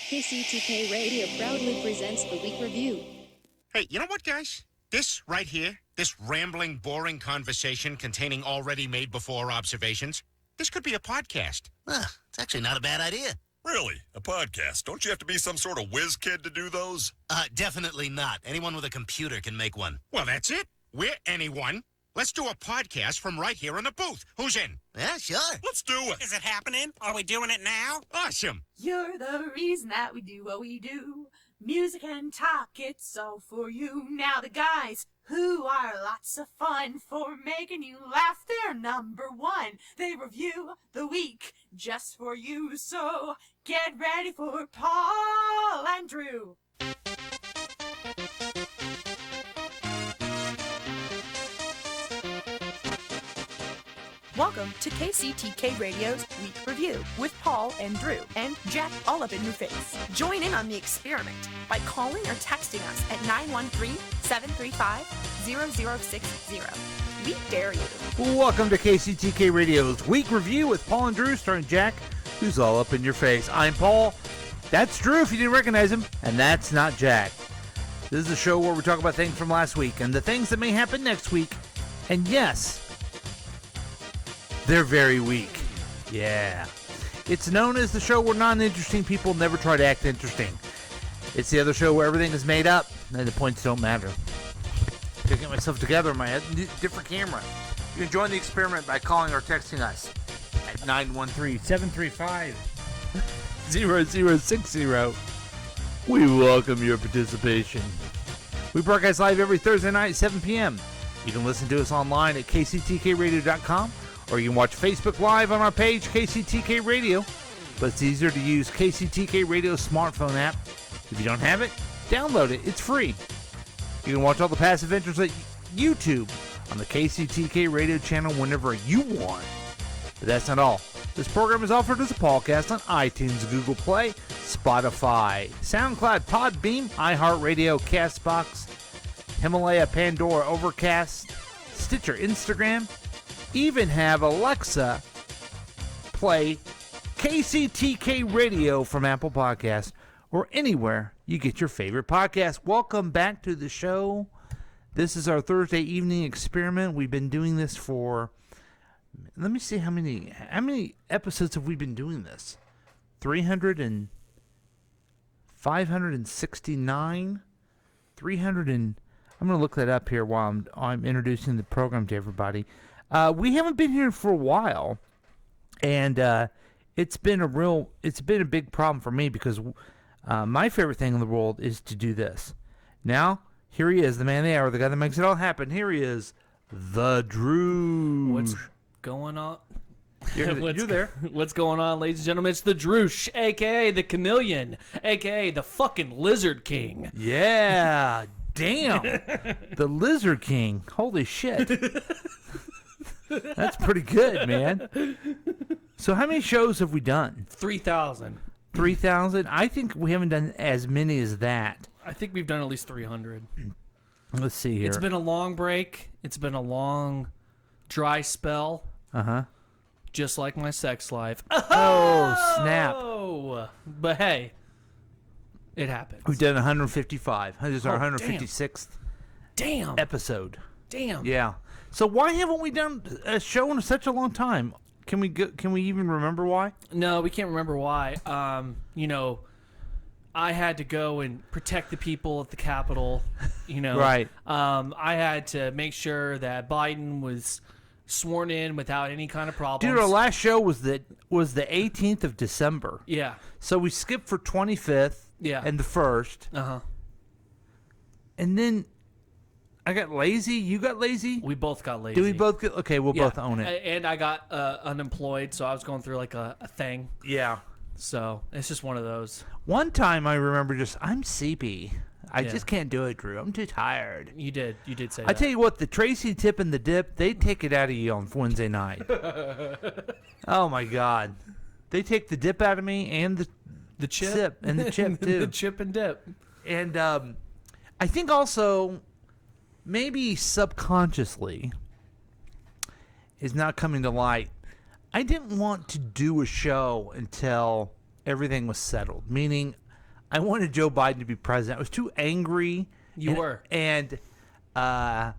KCTK Radio proudly presents the Week Review. Hey, you know what, guys? This right here, this rambling, boring conversation containing already made before observations, this could be a podcast. It's actually not a bad idea. Really? A podcast? Don't you have to be some sort of whiz kid to do those? Definitely not. Anyone with a computer can make one. Well, that's it. We're anyone. Let's do a podcast from right here in the booth. Who's in? Yeah, sure. Let's do it. Is it happening? Are we doing it now? Awesome. You're the reason that we do what we do. Music and talk, it's all for you. Now the guys who are lots of fun for making you laugh, they're number one. They review the week just for you. So get ready for Paul and Drew. Welcome to KCTK Radio's Week Review with Paul and Drew and Jack all up in your face. Join in on the experiment by calling or texting us at 913-735-0060. We dare you. Welcome to KCTK Radio's Week Review with Paul and Drew, starring Jack, who's all up in your face. I'm Paul. That's Drew if you didn't recognize him, and that's not Jack. This is a show where we talk about things from last week and the things that may happen next week. And yes, they're very weak. Yeah. It's known as the show where non-interesting people never try to act interesting. It's the other show where everything is made up and the points don't matter. To get myself together in my head, different camera. You can join the experiment by calling or texting us at 913-735-0060. We welcome your participation. We broadcast live every Thursday night at 7 p.m. You can listen to us online at kctkradio.com. Or you can watch Facebook Live on our page, KCTK Radio. But it's easier to use KCTK Radio's smartphone app. If you don't have it, download it. It's free. You can watch all the past adventures at YouTube on the KCTK Radio channel whenever you want. But that's not all. This program is offered as a podcast on iTunes, Google Play, Spotify, SoundCloud, Podbeam, iHeartRadio, CastBox, Himalaya, Pandora, Overcast, Stitcher, Instagram. Even have Alexa play KCTK Radio from Apple Podcasts or anywhere you get your favorite podcast. Welcome back to the show. This is our Thursday evening experiment. We've been doing this for, let me see how many episodes have we been doing this? 300 and 569, 300 and, I'm going to look that up here while I'm introducing the program to everybody. We haven't been here for a while, and it's been a big problem for me because my favorite thing in the world is to do this. Now, here he is, the man of the hour, the guy that makes it all happen. Here he is, the Drew. What's going on? You're there. What's going on, ladies and gentlemen? It's the Droosh, a.k.a. the Chameleon, a.k.a. the fucking Lizard King. Yeah, damn. The Lizard King. Holy shit. That's pretty good, man. So how many shows have we done? 3,000. 3,000? I think we haven't done as many as that. I think we've done at least 300. Let's see here. It's been a long break. It's been a long dry spell. Uh-huh. Just like my sex life. Oh, snap. But hey, it happens. We've done 155. This is our 156th episode. Damn. Yeah. So why haven't we done a show in such a long time? Can we even remember why? No, we can't remember why. I had to go and protect the people at the Capitol. Right. I had to make sure that Biden was sworn in without any kind of problems. Dude, our last show was the 18th of December. Yeah. So we skipped for 25th. Yeah. And the 1st. Uh-huh. And then I got lazy. You got lazy? We both got lazy. Did we both get... Okay, we'll both own it. And I got unemployed, so I was going through like a thing. Yeah. So it's just one of those. One time I remember I'm sleepy. I just can't do it, Drew. I'm too tired. You did say that. I tell you what, the Tracy tip and the dip, they take it out of you on Wednesday night. Oh, my God. They take the dip out of me and the chip. Sip and the chip, too. The chip and dip. And I think also... maybe subconsciously is not coming to light. I didn't want to do a show until everything was settled, meaning I wanted Joe Biden to be president. I was too angry. You were. And on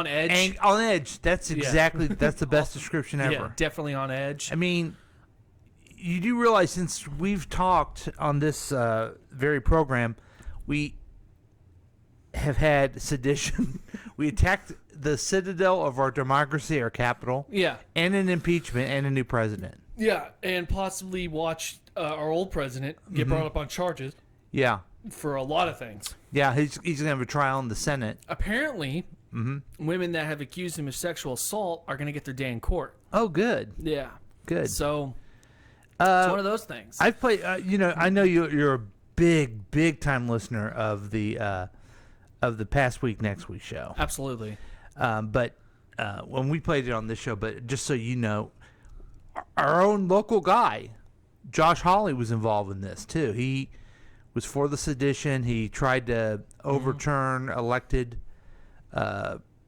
edge. on edge. That's exactly, that's the best description ever. Yeah, definitely on edge. I mean, you do realize since we've talked on this very program, we have had sedition. We attacked the citadel of our democracy, our capital. Yeah. And an impeachment and a new president. Yeah, and possibly watch our old president get brought up on charges. Yeah. For a lot of things. Yeah, he's going to have a trial in the Senate. Apparently, women that have accused him of sexual assault are going to get their day in court. Oh, good. Yeah. Good. So, it's one of those things. I've played, I know you're a big time listener of the Past Week, Next Week show. Absolutely. But when we played it on this show, but just so you know, our own local guy, Josh Hawley, was involved in this too. He was for the sedition. He tried to overturn elected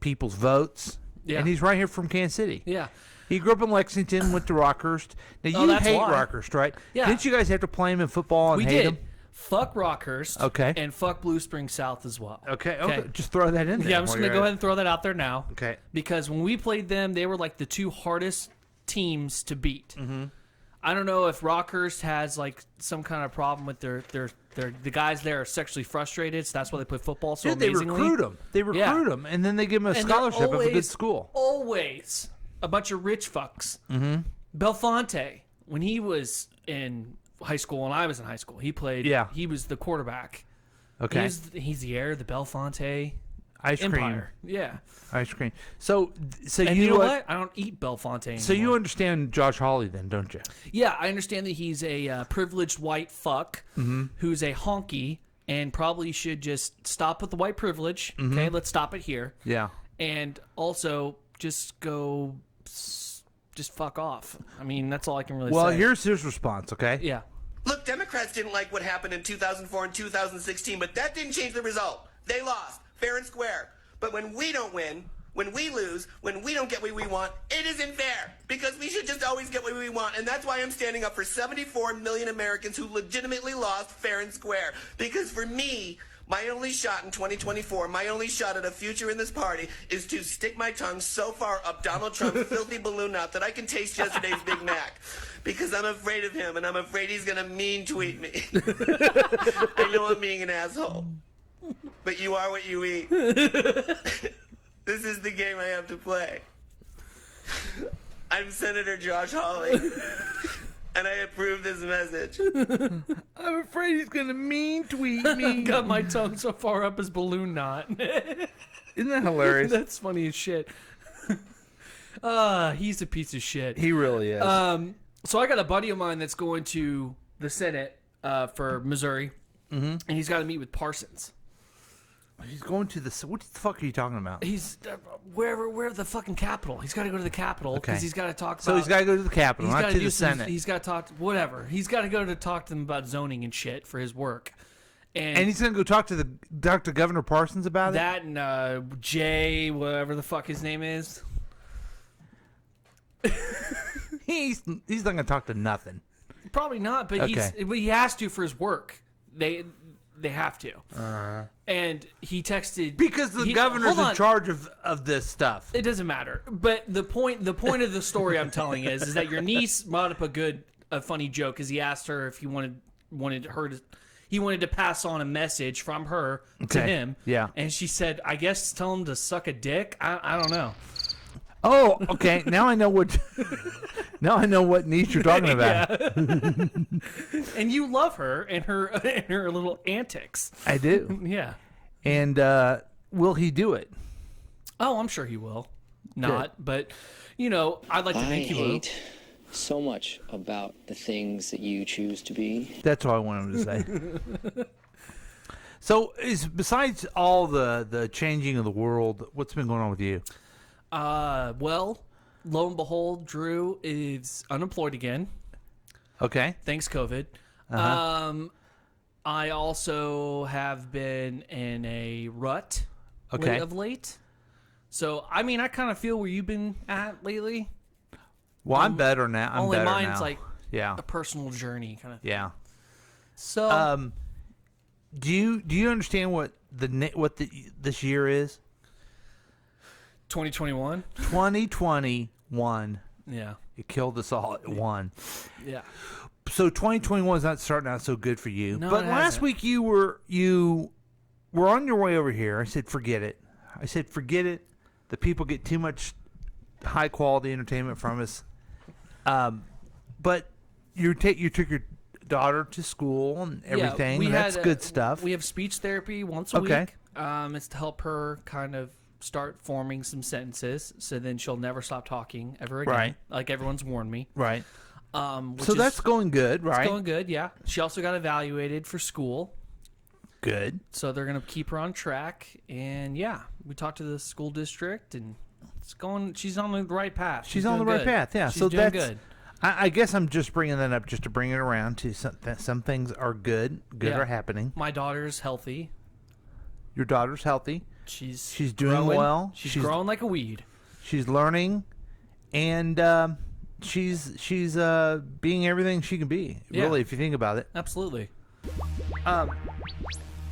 people's votes. Yeah. And he's right here from Kansas City. Yeah. He grew up in Lexington, went to Rockhurst. Now, you that's hate why. Rockhurst, right? Yeah. Didn't you guys have to play him in football and We hate did. him? Fuck Rockhurst. Okay. And fuck Blue Spring South as well. Okay. Just throw that in there. Yeah, I'm just going to go ahead and throw that out there now. Okay. Because when we played them, they were like the two hardest teams to beat. Mm-hmm. I don't know if Rockhurst has like some kind of problem with the guys there are sexually frustrated, so that's why they play football so They amazingly. recruit them. They recruit them, and then they give them a And scholarship they're of a good school. Always a bunch of rich fucks. Mm-hmm. Belfonte, when he was in high school and I was in high school, he played. Yeah. He was the quarterback. Okay. He's the heir of the Belfonte Ice empire. cream. Yeah. Ice cream. So And you know what? I don't eat Belfonte anymore. So you understand Josh Hawley then, don't you? Yeah, I understand that he's a privileged white fuck who's a honky and probably should just stop with the white privilege. Okay, let's stop it here. Yeah. And also just go, just fuck off. I mean, that's all I can really say. Well, here's his response, okay? Yeah. Look, Democrats didn't like what happened in 2004 and 2016, but that didn't change the result. They lost, fair and square. But when we don't win, when we lose, when we don't get what we want, it isn't fair. Because we should just always get what we want. And that's why I'm standing up for 74 million Americans who legitimately lost fair and square. Because for me, my only shot in 2024, my only shot at a future in this party is to stick my tongue so far up Donald Trump's filthy balloon knot that I can taste yesterday's Big Mac. Because I'm afraid of him, and I'm afraid he's going to mean tweet me. I know I'm being an asshole. But you are what you eat. This is the game I have to play. I'm Senator Josh Hawley, and I approve this message. I'm afraid he's going to mean tweet me. Got my tongue so far up his balloon knot. Isn't that hilarious? That's funny as shit. He's a piece of shit. He really is. So I got a buddy of mine that's going to the Senate for Missouri, and he's got to meet with Parsons. He's going to the... What the fuck are you talking about? He's where the fucking Capitol. He's got to go to the Capitol because he's got to talk about... So he's got to go to the Capitol, not to the Senate. He's got to talk... Whatever. He's got to go to talk to them about zoning and shit for his work. And he's going to go talk to Governor Parsons about it? That and Jay, whatever the fuck his name is. He's not going to talk to nothing. Probably not, but he has to for his work. They have to. And he texted because the governor's in charge of this stuff. It doesn't matter. But the point of the story I'm telling is that your niece brought up a funny joke because he asked her if he wanted her to. He wanted to pass on a message from her to him. Yeah. And she said, I guess tell him to suck a dick. I don't know. Oh, okay. Now I know what. Now I know what niche you're talking about. And you love her and her little antics. I do. Yeah. And will he do it? Oh, I'm sure he will. Not, but I'd like to think he will. I hate so much about the things that you choose to be. That's all I wanted to say. So, besides all the changing of the world, what's been going on with you? Well, lo and behold, Drew is unemployed again. Okay. Thanks, COVID. I also have been in a rut of late. So, I mean, I kind of feel where you've been at lately. Well, I'm better now. Only better mine's now. like a personal journey kind of thing. Yeah. So, Do you understand what this year is? 2021. 2021. Yeah. It killed us all at one. Yeah. So 2021 is not starting out so good for you. No, but it last hasn't. week you were on your way over here. I said, forget it. The people get too much high quality entertainment from us. But you took your daughter to school and everything. Yeah, and that's good stuff. We have speech therapy once a week. It's to help her kind of start forming some sentences, so then she'll never stop talking ever again. Right. Like everyone's warned me. Right. Which So is- that's going good, right? It's going good, yeah. She also got evaluated for school, Good. so they're going to keep her on track. And yeah, we talked to the school district, and it's going. She's on the right path. She's on the doing right good. path, yeah. She's So doing that's good. I guess I'm just bringing that up just to bring it around to some things are good. Good Yeah. are happening. My daughter's healthy. Your daughter's healthy. She's doing growing. well. She's growing like a weed. She's learning, and she's being everything she can be. Yeah. Really, if you think about it. Absolutely.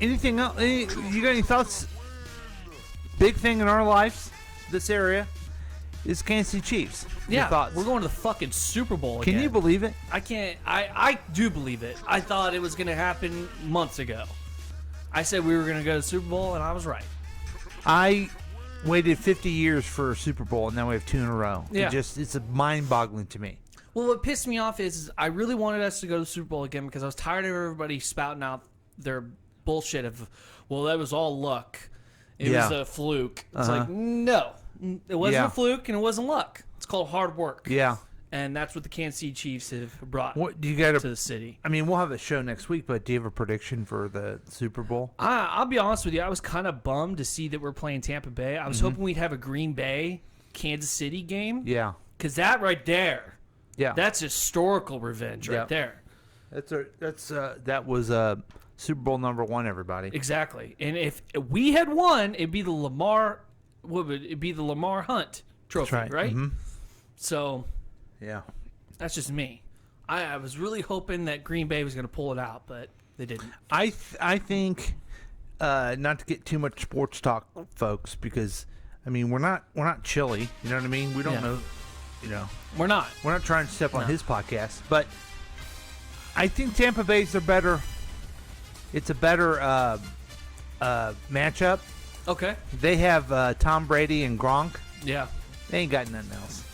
Anything else? You got any thoughts? Big thing in our lives, this area, is Kansas City Chiefs. Your Yeah, thoughts? we're going to the fucking Super Bowl Can again. you believe it? I can't. I do believe it. I thought it was going to happen months ago. I said we were going to go to the Super Bowl, and I was right. I waited 50 years for a Super Bowl, and now we have 2 in a row. Yeah. It's mind-boggling to me. Well, what pissed me off is I really wanted us to go to the Super Bowl again because I was tired of everybody spouting out their bullshit of, well, that was all luck. It Yeah. was a fluke. It's like, no. It wasn't Yeah. a fluke, and it wasn't luck. It's called hard work. Yeah. And that's what the Kansas City Chiefs have brought What do you got to the city. I mean, we'll have a show next week, but do you have a prediction for the Super Bowl? I'll be honest with you. I was kind of bummed to see that we're playing Tampa Bay. I was hoping we'd have a Green Bay, Kansas City game. Yeah. Because that right there, Yeah. that's historical revenge right Yeah. there. That was Super Bowl #1, everybody. Exactly. And if we had won, it'd be the Lamar. What would it be? The Lamar Hunt Trophy, That's right? Mhm. So Yeah. that's just me. I was really hoping that Green Bay was going to pull it out, but they didn't. I think not to get too much sports talk, folks, because I mean we're not chilly. You know what I mean? We don't Yeah. know. You know, We're not. we're not trying to step on his podcast, but I think Tampa Bay's better. It's a better matchup. Okay. They have Tom Brady and Gronk. Yeah. They ain't got nothing else.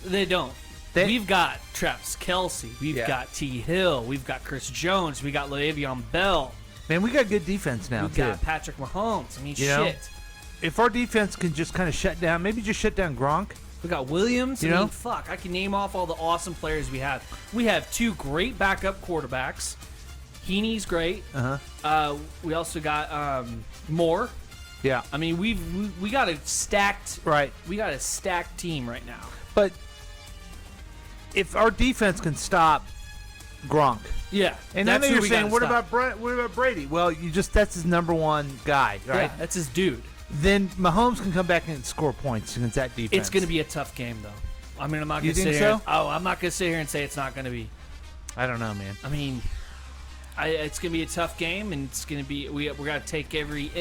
They don't. We've got Travis Kelce. We've Yeah. got T. Hill. We've got Chris Jones. We got Le'Veon Bell. Man, we got good defense now We've too. got Patrick Mahomes. I mean, You know? shit. If our defense can just kind of shut down, maybe just shut down Gronk. We got Williams. You I know? mean, fuck. I can name off all the awesome players we have. We have 2 great backup quarterbacks. Heaney's great. We also got Moore. Yeah. I mean, we got a stacked Right. We got a stacked team right now. But if our defense can stop Gronk, Yeah. and I that's know who you're we saying, gotta what stop. about Brady? Well, that's his #1 guy, right? Yeah, that's his dude. Then Mahomes can come back and score points against that defense. It's going to be a tough game, though. I mean, I'm not You going to think sit here. so? I'm not going to sit here and say it's not going to be. I don't know, man. I mean, it's going to be a tough game, and it's going to be. We got to take every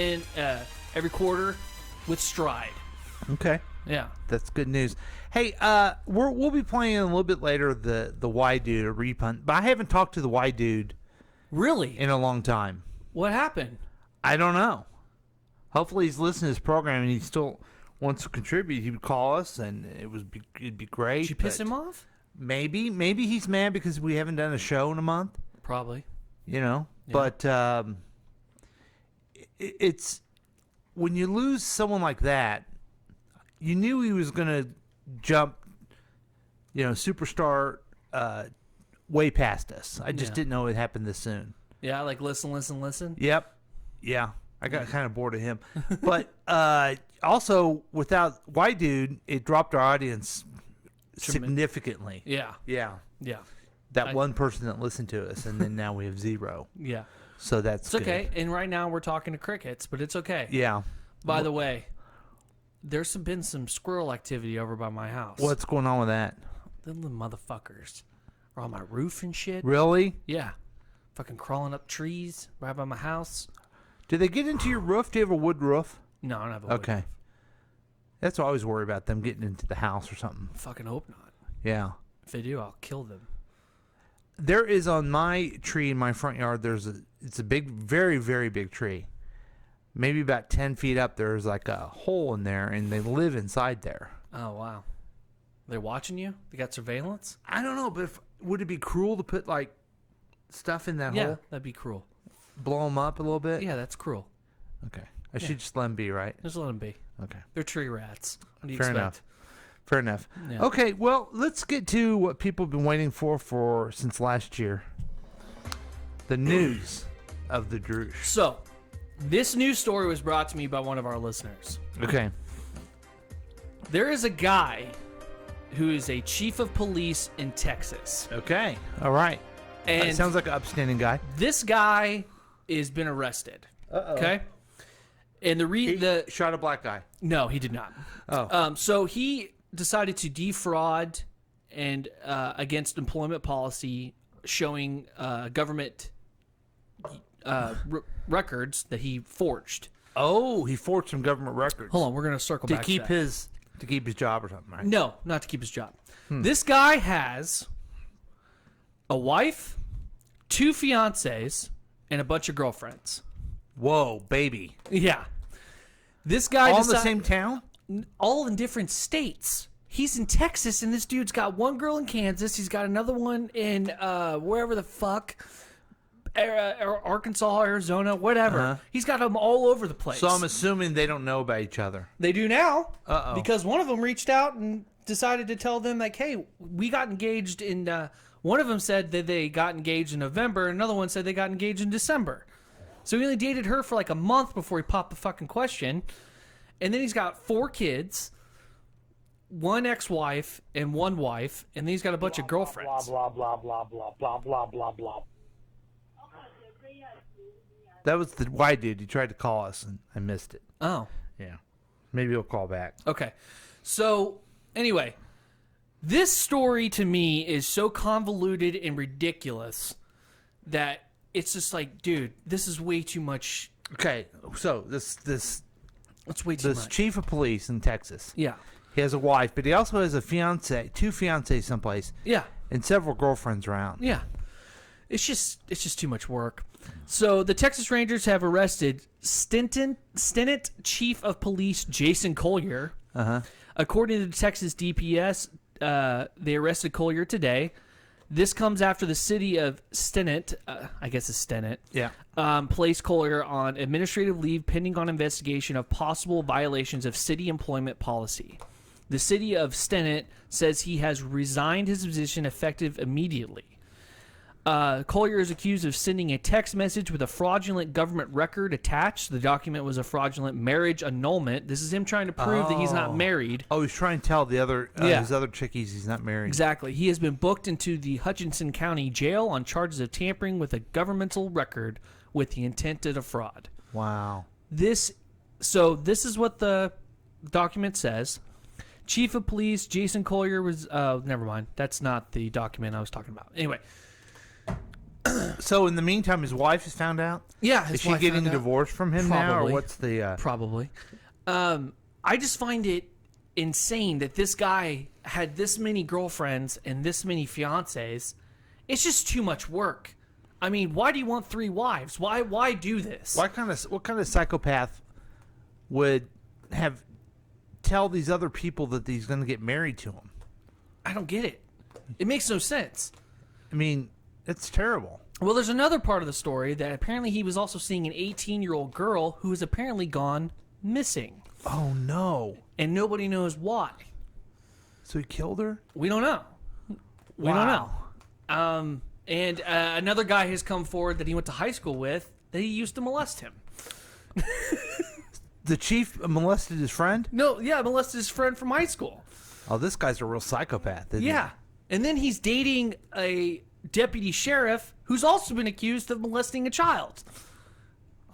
quarter with stride. Okay. Yeah. That's good news. Hey, we'll be playing a little bit later the Y Dude, a repunt, but I haven't talked to the Y Dude Really? in a long time. What happened? I don't know. Hopefully he's listening to this program and he still wants to contribute. He would call us and it'd be great. Did you piss but him off? Maybe he's mad because we haven't done a show in a month. Probably. You know, Yeah. but it's when you lose someone like that, you knew he was going to jump, superstar way past us. I just Yeah. didn't know it happened this soon. Yeah, like listen. Yep. Yeah. I got kind of bored of him. But also, without White Dude, it dropped our audience significantly. Yeah. Yeah. Yeah. That one person that listened to us, and then now we have 0. Yeah. So that's It's okay. And right now we're talking to crickets, but it's okay. Yeah. By the way, there's been some squirrel activity over by my house. What's going on with that? The little motherfuckers are on my roof and shit. Really? Yeah. Fucking crawling up trees right by my house. Do they get into your roof? Do you have a wood roof? No, I don't have a wood Okay. roof. That's what I always worry about, them getting into the house or something. Fucking hope not. Yeah. If they do, I'll kill them. There is on my tree in my front yard, it's a big, very, very big tree. Maybe about 10 feet up, there's like a hole in there, and they live inside there. Oh, wow. They're watching you? They got surveillance? I don't know, but would it be cruel to put like stuff in that Yeah, hole? that'd be cruel. Blow them up a little bit? Yeah, that's cruel. Okay. I should just let them be, right? Just let them be. Okay. They're tree rats. What do you Fair expect? enough. Fair enough. Yeah. Okay, well, let's get to what people have been waiting for since last year. The news of the Droosh. So, this news story was brought to me by one of our listeners. Okay. There is a guy who is a chief of police in Texas. Okay. All right. And sounds like an upstanding guy. this guy has been arrested. Uh-oh. Okay? And the shot a black guy. No, he did not. Oh. So he decided to defraud and against employment policy, showing government records that he forged. Oh, he forged some government records. Hold on, we're gonna circle back to keep to that. his job or something, right? No, not to keep his job. This guy has a wife, 2 fiancés, and a bunch of girlfriends. Whoa, baby. Yeah. This guy all in the same town? All in different states. He's in Texas, and this dude's got one girl in Kansas. He's got another one in wherever the fuck, Arkansas, Arizona, whatever. Uh-huh. He's got them all over the place. So I'm assuming they don't know about each other. They do now. Uh-oh. Because one of them reached out and decided to tell them, like, hey, we got engaged in... one of them said that they got engaged in November. Another one said they got engaged in December. So he only dated her for like a month before he popped the fucking question. And then he's got 4 kids, 1 ex-wife, and 1 wife. And then he's got a bunch of girlfriends. Blah, blah, blah, blah, blah, blah, blah, blah. That was the white dude. He tried to call us, and I missed it. Oh. Yeah. Maybe he'll call back. Okay. So, anyway, this story to me is so convoluted and ridiculous that it's just like, dude, this is way too much. Okay, so this That's way too much. chief of police in Texas. Yeah. He has a wife, but he also has a fiance, 2 fiancés someplace. Yeah. And several girlfriends around. Yeah. It's just too much work. So the Texas Rangers have arrested Stinnett Chief of Police Jason Collier. Uh-huh. According to the Texas DPS, they arrested Collier today. This comes after the city of Stinnett, I guess it's Stinnett, Yeah. placed Collier on administrative leave pending on investigation of possible violations of city employment policy. The city of Stinnett says he has resigned his position effective immediately. Collier is accused of sending a text message with a fraudulent government record attached. The document was a fraudulent marriage annulment. This is him trying to prove that he's not married. Oh, he's trying to tell the other Yeah. his other chickies he's not married. Exactly. He has been booked into the Hutchinson County Jail on charges of tampering with a governmental record with the intent to defraud. Wow. This is what the document says. Chief of Police Jason Collier was... never mind. That's not the document I was talking about. Anyway. So in the meantime, his wife has found out? Yeah, Is she getting a divorce from him now, or what's the... Probably. I just find it insane that this guy had this many girlfriends and this many fiancés. It's just too much work. I mean, why do you want 3 wives? Why do this? What kind of psychopath would tell these other people that he's going to get married to him? I don't get it. It makes no sense. I mean, it's terrible. Well, there's another part of the story that apparently he was also seeing an 18-year-old girl who has apparently gone missing. Oh, no. And nobody knows why. So he killed her? We don't know. We don't know. And another guy has come forward that he went to high school with that he used to molest him. The chief molested his friend? No, yeah, molested his friend from high school. Oh, this guy's a real psychopath, isn't he? Yeah. And then he's dating a deputy sheriff who's also been accused of molesting a child.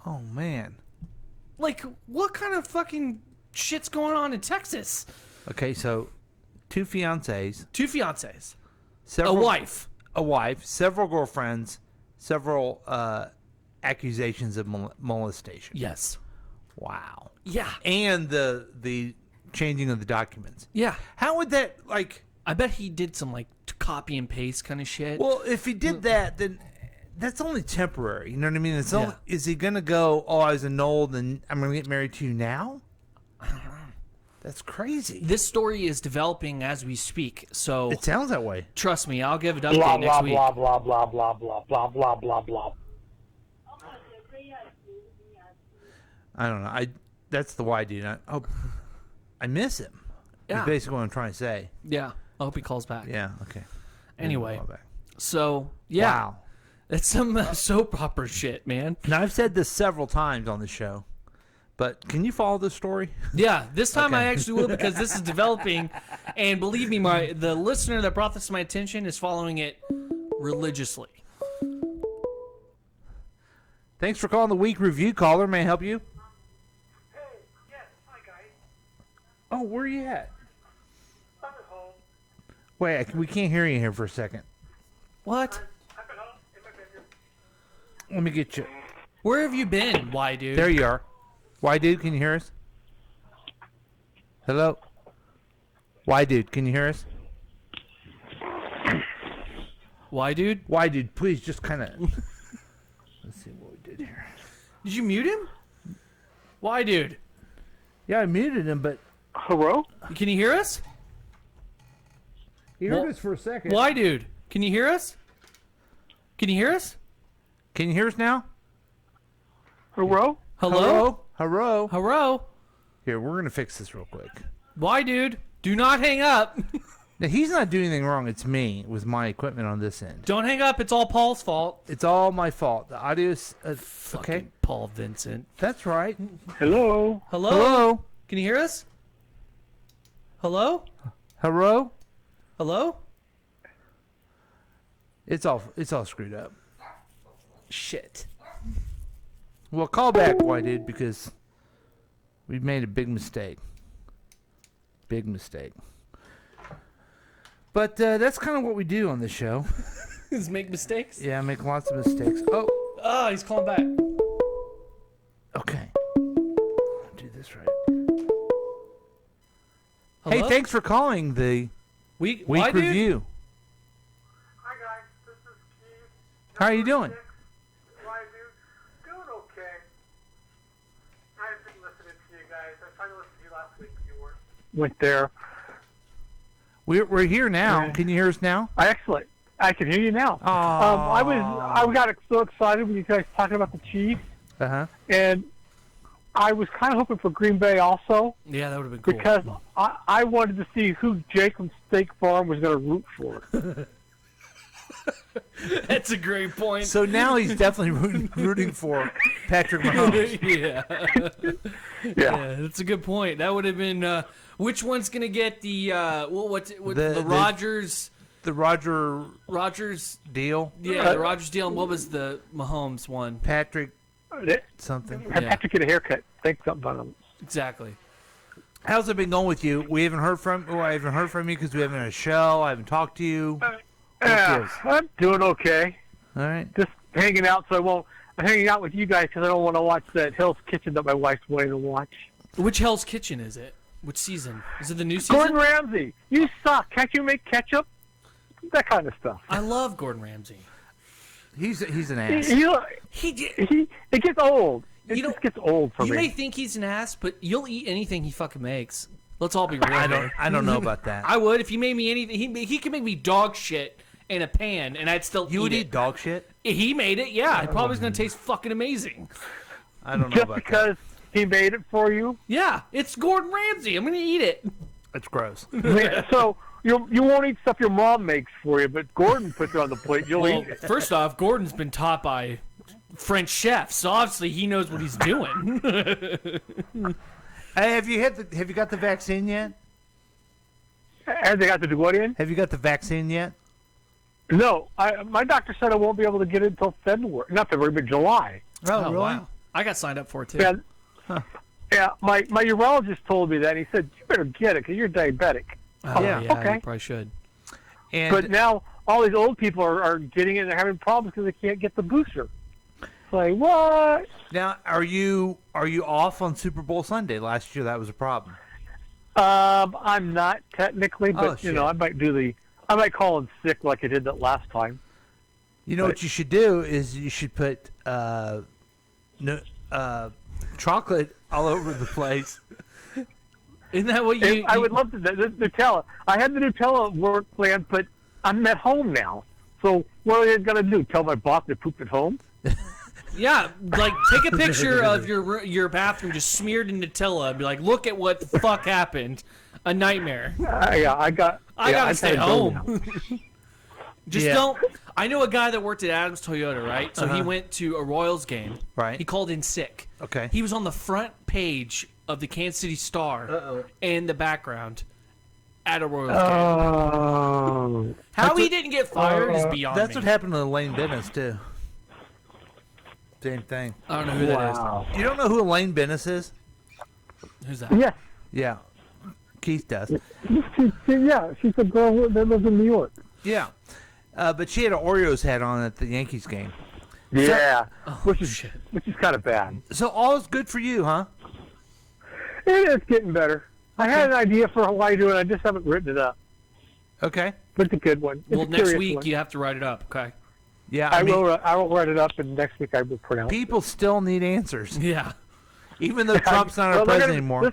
Oh, man. Like, what kind of fucking shit's going on in Texas? Okay, so 2 fiancés. 2 fiancés. Several, a wife. A wife. Several girlfriends. Several accusations of molestation. Yes. Wow. Yeah. And the changing of the documents. Yeah. How would that, like... I bet he did some, like, copy and paste kind of shit. Well, if he did that, then that's only temporary. You know what I mean? It's only, is he going to go, oh, I was annulled and I'm going to get married to you now? I don't know. That's crazy. This story is developing as we speak, so... It sounds that way. Trust me, I'll give an update Blah, next blah, week. blah, blah, blah, blah, blah, blah, blah, blah, blah. I don't know. That's the why, dude. I miss him. Yeah. That's basically what I'm trying to say. Yeah. I hope he calls back. Yeah, okay. Anyway. Call back. So, yeah. Wow. It's some soap opera shit, man. Now, I've said this several times on the show, but can you follow this story? Yeah, this time Okay. I actually will because this is developing, and believe me, the listener that brought this to my attention is following it religiously. Thanks for calling the week review caller. May I help you? Hey, yes, hi guys. Oh, where are you at? I'm at home. Wait, we can't hear you here for a second. What? I'm at home in my bedroom. Let me get you. Where have you been? Why, dude? There you are. Why, dude? Can you hear us? Hello? Why, dude? Can you hear us? Why, dude? Why, dude? Please just kind of... Let's see what we did here. Did you mute him? Why, dude? Yeah, I muted him, but... Hello? Can you hear us? He heard us for a second. Why, dude? Can you hear us? Can you hear us? Can you hear us now? Hello? Hello? Hello? Hello? Here, we're going to fix this real quick. Why, dude? Do not hang up. Now, he's not doing anything wrong. It's me with my equipment on this end. Don't hang up. It's all Paul's fault. It's all my fault. The audio's... Fucking okay. Paul Vincent. That's right. Hello? Hello? Hello? Can you hear us? Hello? Hello? Hello? It's all screwed up. Shit. Well, call back, why, dude, because we've made a big mistake. Big mistake. But that's kind of what we do on this show. Is make mistakes? Yeah, make lots of mistakes. Oh, he's calling back. Okay. I'll do this right. Hello? Hey, thanks for calling the Week Why, dude? Review. Hi guys, this is Keith. How are you doing? Why, dude? Doing okay. I've been listening to you guys. I tried to listen to you last week, but you weren't. Went there. We're here now. Can you hear us now? Excellent. I can hear you now. I got so excited when you guys talking about the Chiefs, Uh-huh. and I was kind of hoping for Green Bay also Yeah, that would have been cool. because I wanted to see who Jacob's Steak Farm was going to root for. That's a great point. So now he's definitely rooting for Patrick Mahomes. Yeah, that's a good point. That would have been which one's gonna get the the Rodgers? The Rodgers deal. Yeah, the Rodgers deal. And what was the Mahomes one? Patrick something. Patrick get a haircut. Think something about him. Exactly. How's it been going with you? I haven't heard from you because we haven't had a show. I haven't talked to you. Yeah, I'm doing okay. All right. Just hanging out, I'm hanging out with you guys because I don't want to watch that Hell's Kitchen that my wife's wanting to watch. Which Hell's Kitchen is it? Which season? Is it the new season? Gordon Ramsay, you suck. Can't you make ketchup? That kind of stuff. I love Gordon Ramsay. He's an ass. It gets old. It just gets old for You me. may think he's an ass, but you'll eat anything he fucking makes. Let's all be real. I don't know about that. I would if he made me anything. He could make me dog shit in a pan, and I'd still You would eat eat dog shit? He made it, yeah. It probably was going to taste fucking amazing. I don't know Just about because he made it for you? Yeah, it's Gordon Ramsay. I'm going to eat it. that. It's gross. So you won't eat stuff your mom makes for you, but Gordon puts it on the plate. You'll Well, eat it. first off, Gordon's been taught by French chefs, so obviously he knows what he's doing. Hey, have you got the vaccine yet? Have they got to do what in? Have you got the vaccine yet? No, my doctor said I won't be able to get it until February. Not February, but July. Oh, really? Wow. I got signed up for it, too. Yeah, yeah. My urologist told me that. He said, you better get it because you're diabetic. Oh, Yeah, you probably should. And But now all these old people are getting it and they're having problems because they can't get the booster. like, what? Now, are you off on Super Bowl Sunday? Last year that was a problem. I'm not technically, but Oh, shit. I might call in sick like I did that last time. You know what you should do is you should put chocolate all over the place. Isn't that what you? I would love to. The Nutella. I had the Nutella work planned, but I'm at home now. So what are you gonna do? Tell my boss to poop at home? Yeah, like take a picture of your bathroom just smeared in Nutella and be like, look at what the fuck happened. A nightmare. I gotta stay home. Just Yeah. don't. I know a guy that worked at Adams Toyota, right? So he went to a Royals game. Right. He called in sick. Okay. He was on the front page of the Kansas City Star in the background at a Royals game. How he didn't get fired is beyond That's me. what happened to Elaine Bennis too. Same thing. I don't know who that You don't know who Elaine Bennis is? is. Who's that? Yes. Yeah. Keith does. She's a girl that lives in New York. Yeah. But she had an Oreos hat on at the Yankees game. Yeah, Which is kind of bad. So all is good for you, huh? It is getting better. I had an idea for how I do it. I just haven't written it up. Okay. But it's a good one. It's Well, a next curious week one. you have to write it up, okay? Yeah. I will write it up, and next week I will pronounce it. People still need answers. Yeah. Even though Trump's not our Well, president anymore.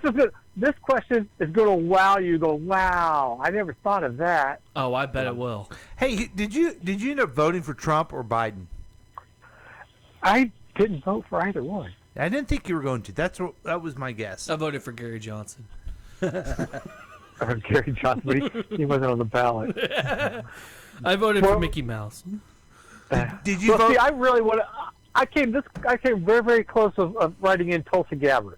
This question is going to wow you. Go, wow! I never thought of that. Oh, I bet it will. Hey, did you end up voting for Trump or Biden? I didn't vote for either one. I didn't think you were going to. That was my guess. I voted for Gary Johnson. Or Gary Johnson, but he wasn't on the ballot. I voted for Mickey Mouse. Did you vote? See, I really want to. I came very, very close of writing in Tulsi Gabbard.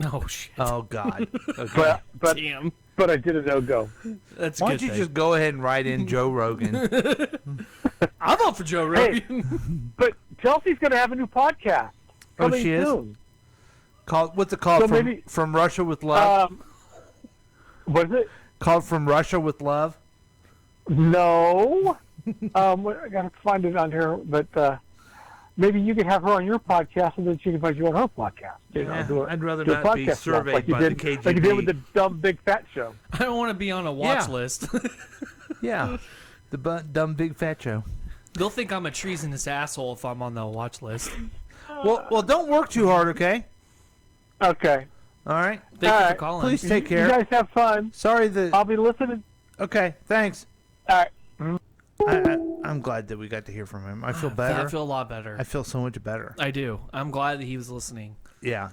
Oh shit! Oh God! Okay. But Damn. But I did a no-go. That's a Why good don't you thing. just go ahead and write in Joe Rogan? I'll vote for Joe Rogan. But Chelsea's going to have a new podcast Oh, coming she is? soon. What's it called? So maybe- From Russia with Love? What is it? Called From Russia with Love? No. I got to find it on here, but maybe you could have her on your podcast, and then she can invite you on her podcast. I'd rather do a not be podcast surveyed like you by did, the KGB. like you did with the Dumb Big Fat Show. I don't want to be on a watch Yeah. list. Yeah. The dumb big fat show. They'll think I'm a treasonous asshole if I'm on the watch list. Well, don't work too hard, okay? Okay. All right. Thank All you right. for calling. Please take care. You guys have fun. Sorry that. I'll be listening. Okay. Thanks. All right. I'm glad that we got to hear from him. I feel better. I feel a lot better. I feel so much better. I do. I'm glad that he was listening. Yeah.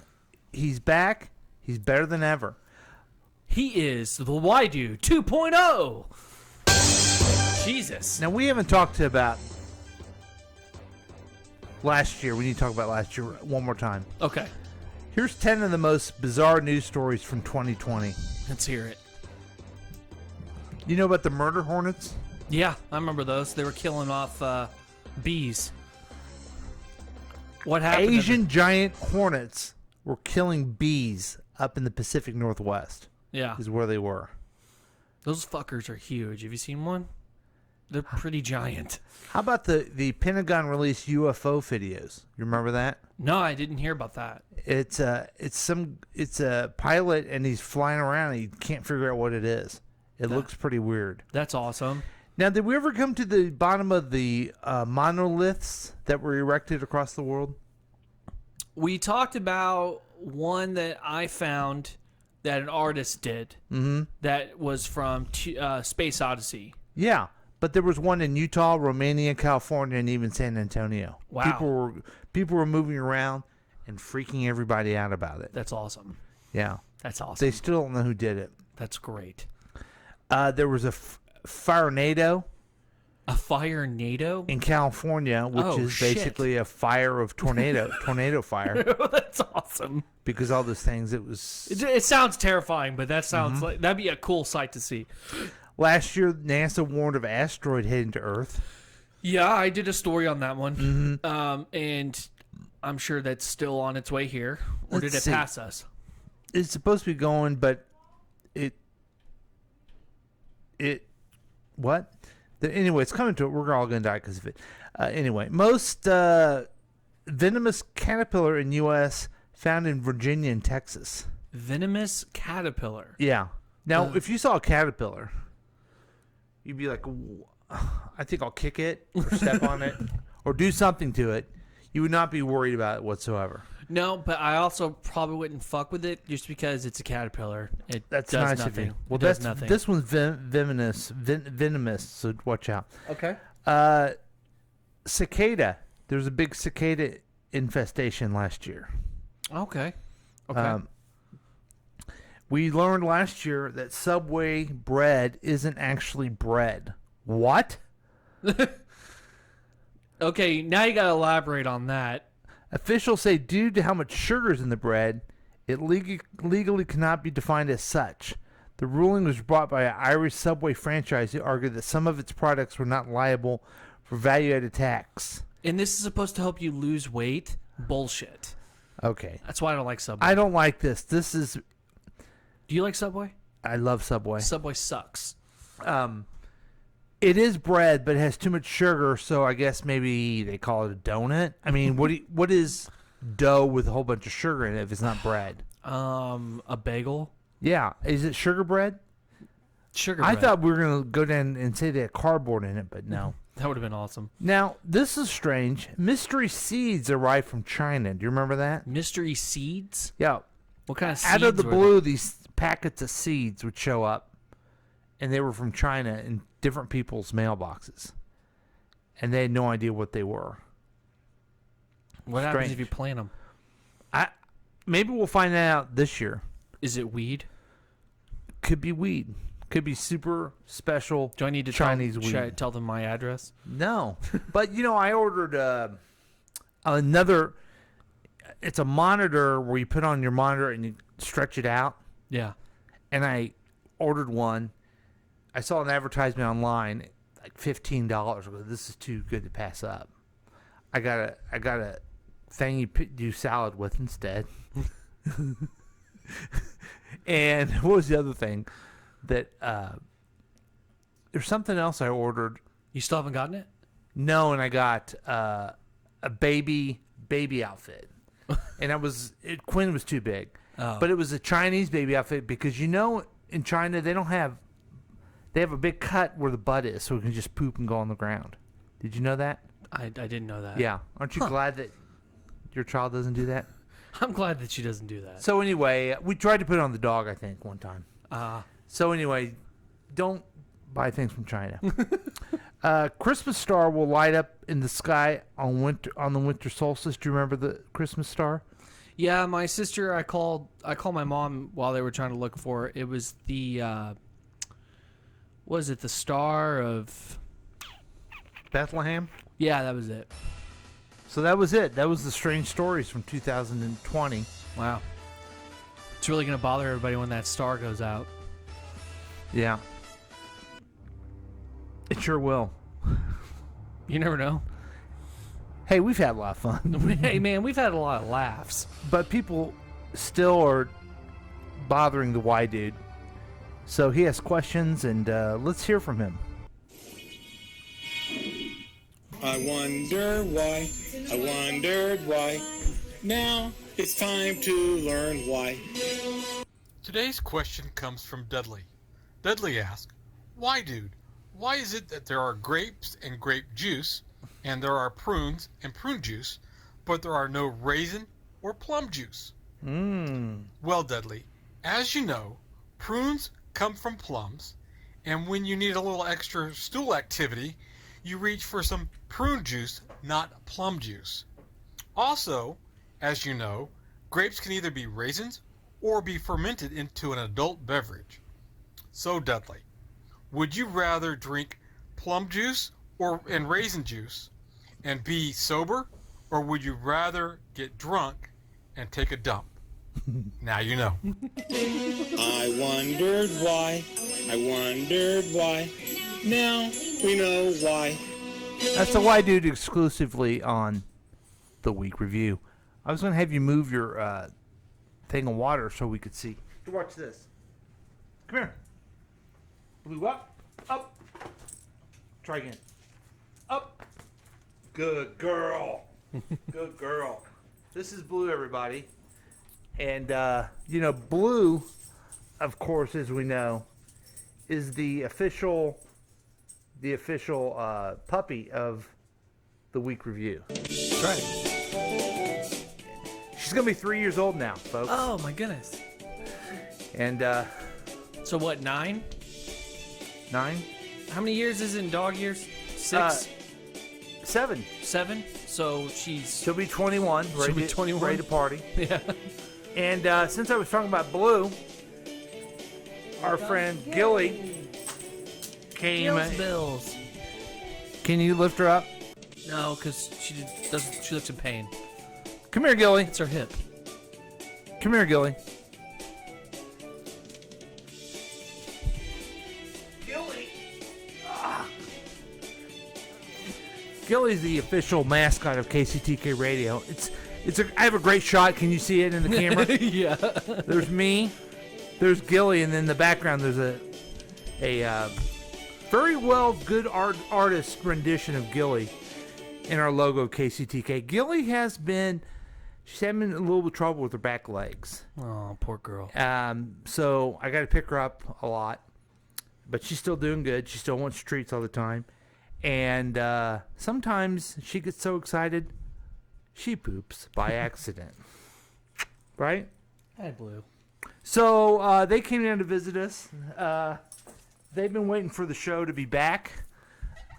He's back. He's better than ever. He is the Y Dude 2.0. Jesus. Now, we haven't talked about last year. We need to talk about last year one more time. Okay. Here's 10 of the most bizarre news stories from 2020. Let's hear it. You know about the murder hornets? Yeah, I remember those. They were killing off bees. What happened? Asian giant hornets were killing bees up in the Pacific Northwest. Yeah. Is where they were. Those fuckers are huge. Have you seen one? They're pretty giant. How about the Pentagon released UFO videos? You remember that? No, I didn't hear about that. It's a pilot and he's flying around and he can't figure out what it is. It looks pretty weird. That's awesome. Now, did we ever come to the bottom of the monoliths that were erected across the world? We talked about one that I found that an artist did. Mm-hmm. That was from Space Odyssey. Yeah, but there was one in Utah, Romania, California, and even San Antonio. Wow. People were moving around and freaking everybody out about it. That's awesome. Yeah. That's awesome. They still don't know who did it. That's great. There was a firenado. A firenado? In California, which is basically a fire of tornado fire. That's awesome. Because all those things, it was... It sounds terrifying, but that sounds like... That'd be a cool sight to see. Last year, NASA warned of asteroid heading to Earth. Yeah, I did a story on that one. Mm-hmm. And I'm sure that's still on its way here. Or did it pass us? It's supposed to be going, but what? Anyway, it's coming to it. We're all going to die because of it. Anyway, most venomous caterpillar in U.S. found in Virginia and Texas. Venomous caterpillar. Yeah. Now, if you saw a caterpillar, you'd be like, I think I'll kick it or step on it or do something to it. You would not be worried about it whatsoever. No, but I also probably wouldn't fuck with it just because it's a caterpillar. It That's does nice nothing. of you. Well, it does nothing. This one's venomous, so watch out. Okay. Cicada. There was a big cicada infestation last year. Okay. Okay. We learned last year that Subway bread isn't actually bread. What? Okay, now you got to elaborate on that. Officials say due to how much sugar is in the bread, it legally cannot be defined as such. The ruling was brought by an Irish Subway franchise who argued that some of its products were not liable for value-added tax. And this is supposed to help you lose weight? Bullshit. Okay. That's why I don't like Subway. I don't like this. This is... Do you like Subway? I love Subway. Subway sucks. It is bread, but it has too much sugar, so I guess maybe they call it a donut. I mean, what is dough with a whole bunch of sugar in it if it's not bread? A bagel? Yeah. Is it sugar bread? Sugar I bread. thought we were going to go down and say they had cardboard in it, but no. That would have been awesome. Now, this is strange. Mystery seeds arrived from China. Do you remember that? Mystery seeds? Yeah. What kind of seeds? Out of the were blue, these packets of seeds would show up, and they were from China in different people's mailboxes, and they had no idea what they were. What happens if you plant them? Maybe we'll find that out this year. Is it weed? Could be weed. Could be super special. Do I need to Chinese weed? Should I tell them my address? No, but I ordered another. It's a monitor where you put on your monitor and you stretch it out. Yeah. And I ordered one. I saw an advertisement online, like $15. This is too good to pass up. I got a thing you do salad with instead. And what was the other thing? That there's something else I ordered. You still haven't gotten it? No, and I got a baby outfit, and Quinn was too big, but it was a Chinese baby outfit because in China they have a big cut where the butt is, so it can just poop and go on the ground. Did you know that? I didn't know that. Yeah, aren't you glad that your child doesn't do that? I'm glad that she doesn't do that. So anyway, we tried to put it on the dog, I think, one time. So anyway, don't buy things from China. Christmas star will light up in the sky on the winter solstice. Do you remember the Christmas star? Yeah, my sister. I called my mom while they were trying to look for it. It was the was it the Star of Bethlehem? Yeah, that was it. So that was it. That was the strange stories from 2020. Wow. It's really going to bother everybody when that star goes out. Yeah. It sure will. You never know. Hey, we've had a lot of fun. Hey, man, we've had a lot of laughs. But people still are bothering the Y dude. So he has questions, and let's hear from him. I wonder why, I wondered why. Now it's time to learn why. Today's question comes from Dudley. Dudley asks, why, dude? Why is it that there are grapes and grape juice, and there are prunes and prune juice, but there are no raisin or plum juice? Well, Dudley, as you know, prunes come from plums, and when you need a little extra stool activity, you reach for some prune juice, not plum juice. Also, as you know, grapes can either be raisins or be fermented into an adult beverage. So, Dudley, would you rather drink plum juice and raisin juice and be sober, or would you rather get drunk and take a dump? Now you know. I wondered why, I wondered why. Now we know why. That's the Y dude exclusively on the week review. I was going to have you move your thing of water so we could see. Watch this. Come here. Blue up. Up. Try again. Up. Good girl. Good girl. This is Blue, everybody. And, Blue, of course, as we know, is the official puppy of the week review. That's right. She's going to be 3 years old now, folks. Oh, my goodness. And, so what, 9? 9? How many years is it in dog years? 6? 7. 7? So she'll be 21. She'll be 21. Ready to party. Yeah. And since I was talking about Blue, our friend Gilly came. Bills. Can you lift her up? No, because she looks in pain. Come here, Gilly. It's her hip. Come here, Gilly. Gilly's the official mascot of KCTK Radio. I have a great shot. Can you see it in the camera? Yeah. There's me. There's Gilly, and then in the background there's a very good artist rendition of Gilly in our logo KCTK. Gilly she's having a little bit of trouble with her back legs. Oh, poor girl. So I got to pick her up a lot, but she's still doing good. She still wants treats all the time. And sometimes she gets so excited, she poops by accident. Right? Hi, Blue. So they came down to visit us. They've been waiting for the show to be back.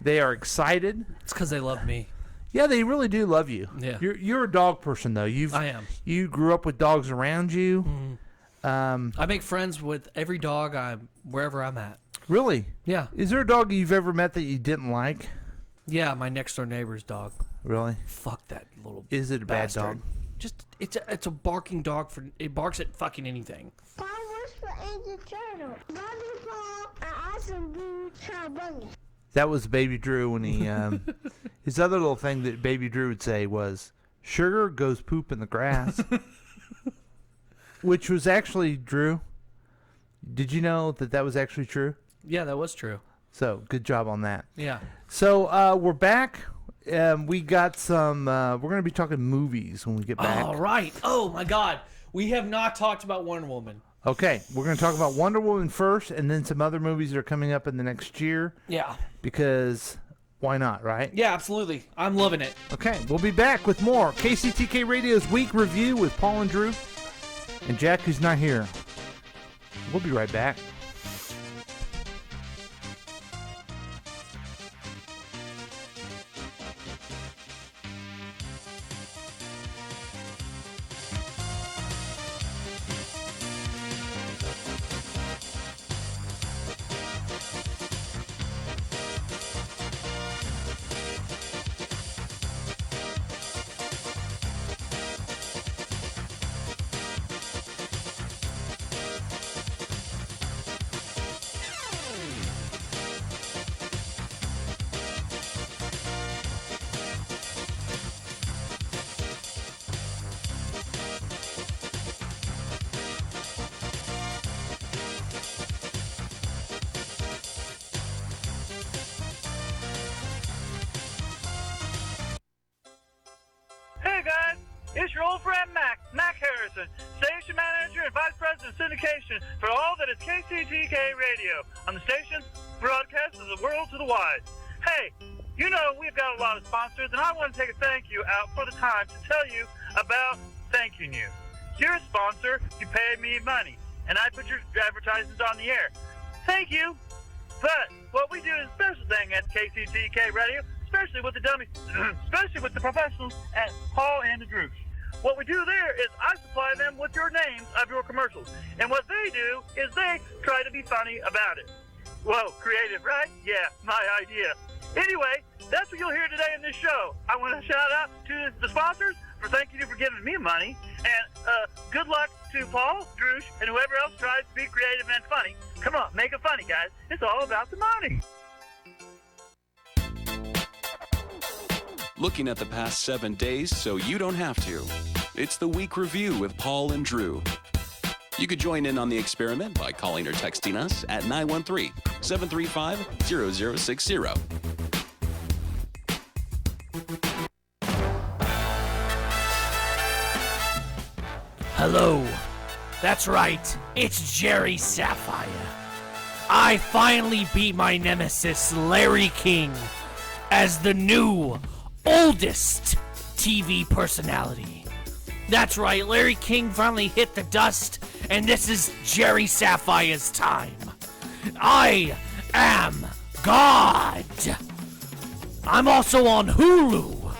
They are excited. It's because they love me. Yeah, they really do love you. Yeah. You're a dog person, though. I am. You grew up with dogs around you. Mm-hmm. I make friends with every dog wherever I'm at. Really? Yeah. Is there a dog you've ever met that you didn't like? Yeah, my next door neighbor's dog. Really? Fuck that little. Is it a bad bastard. dog? Just it's a barking dog it barks at fucking anything. That was Baby Drew when he his other little thing that Baby Drew would say was sugar goes poop in the grass. Which was actually Drew. Did you know that was actually true? Yeah, that was true. So, good job on that. Yeah. So, we're back. We got some, we're going to be talking movies when we get back. All right. Oh, my God. We have not talked about Wonder Woman. Okay. We're going to talk about Wonder Woman first, and then some other movies that are coming up in the next year. Yeah. Because why not, right? Yeah, absolutely. I'm loving it. Okay. We'll be back with more KCTK Radio's Week Review with Paul and Drew and Jack, who's not here. We'll be right back. It's your old friend Mac Harrison, station manager and vice president of syndication for all that is KCTK Radio on the station broadcast of the world to the wide. Hey, you know we've got a lot of sponsors, and I want to take a thank you out for the time to tell you about thanking you. You're a sponsor, you pay me money, and I put your advertisements on the air. Thank you. But what we do is a special thing at KCTK Radio, especially with the dummies, especially with the professionals at Paul and the Droosh. What we do there is I supply them with your names of your commercials. And what they do is they try to be funny about it. Whoa, creative, right? Yeah, my idea. Anyway, that's what you'll hear today in this show. I want to shout out to the sponsors for thanking you for giving me money. And good luck to Paul, Droosh, and whoever else tries to be creative and funny. Come on, make it funny, guys. It's all about the money. Looking at the past 7 days so you don't have to. It's the Week Review with Paul and Drew. You could join in on the experiment by calling or texting us at 913-735-0060. Hello. That's right. It's Jerry Sapphire. I finally beat my nemesis, Larry King, as the new, oldest TV personality. That's right, Larry King finally hit the dust, and this is Jerry Sapphire's time. I am God. I'm also on Hulu.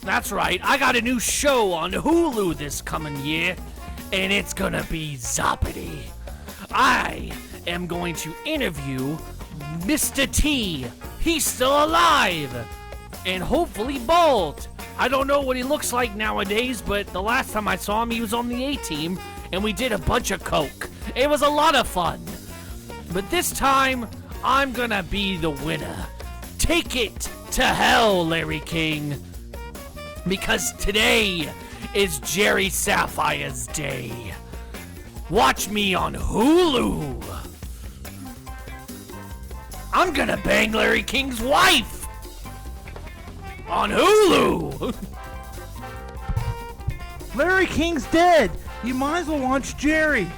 That's right, I got a new show on Hulu this coming year, and it's gonna be zoppity. I am going to interview Mr. T. He's still alive, and hopefully bald. I don't know what he looks like nowadays, but the last time I saw him, he was on the A-Team, and we did a bunch of coke. It was a lot of fun. But this time, I'm gonna be the winner. Take it to hell, Larry King. Because today is Jerry Sapphire's day. Watch me on Hulu. I'm gonna bang Larry King's wife on Hulu. Larry King's dead. You might as well watch Jerry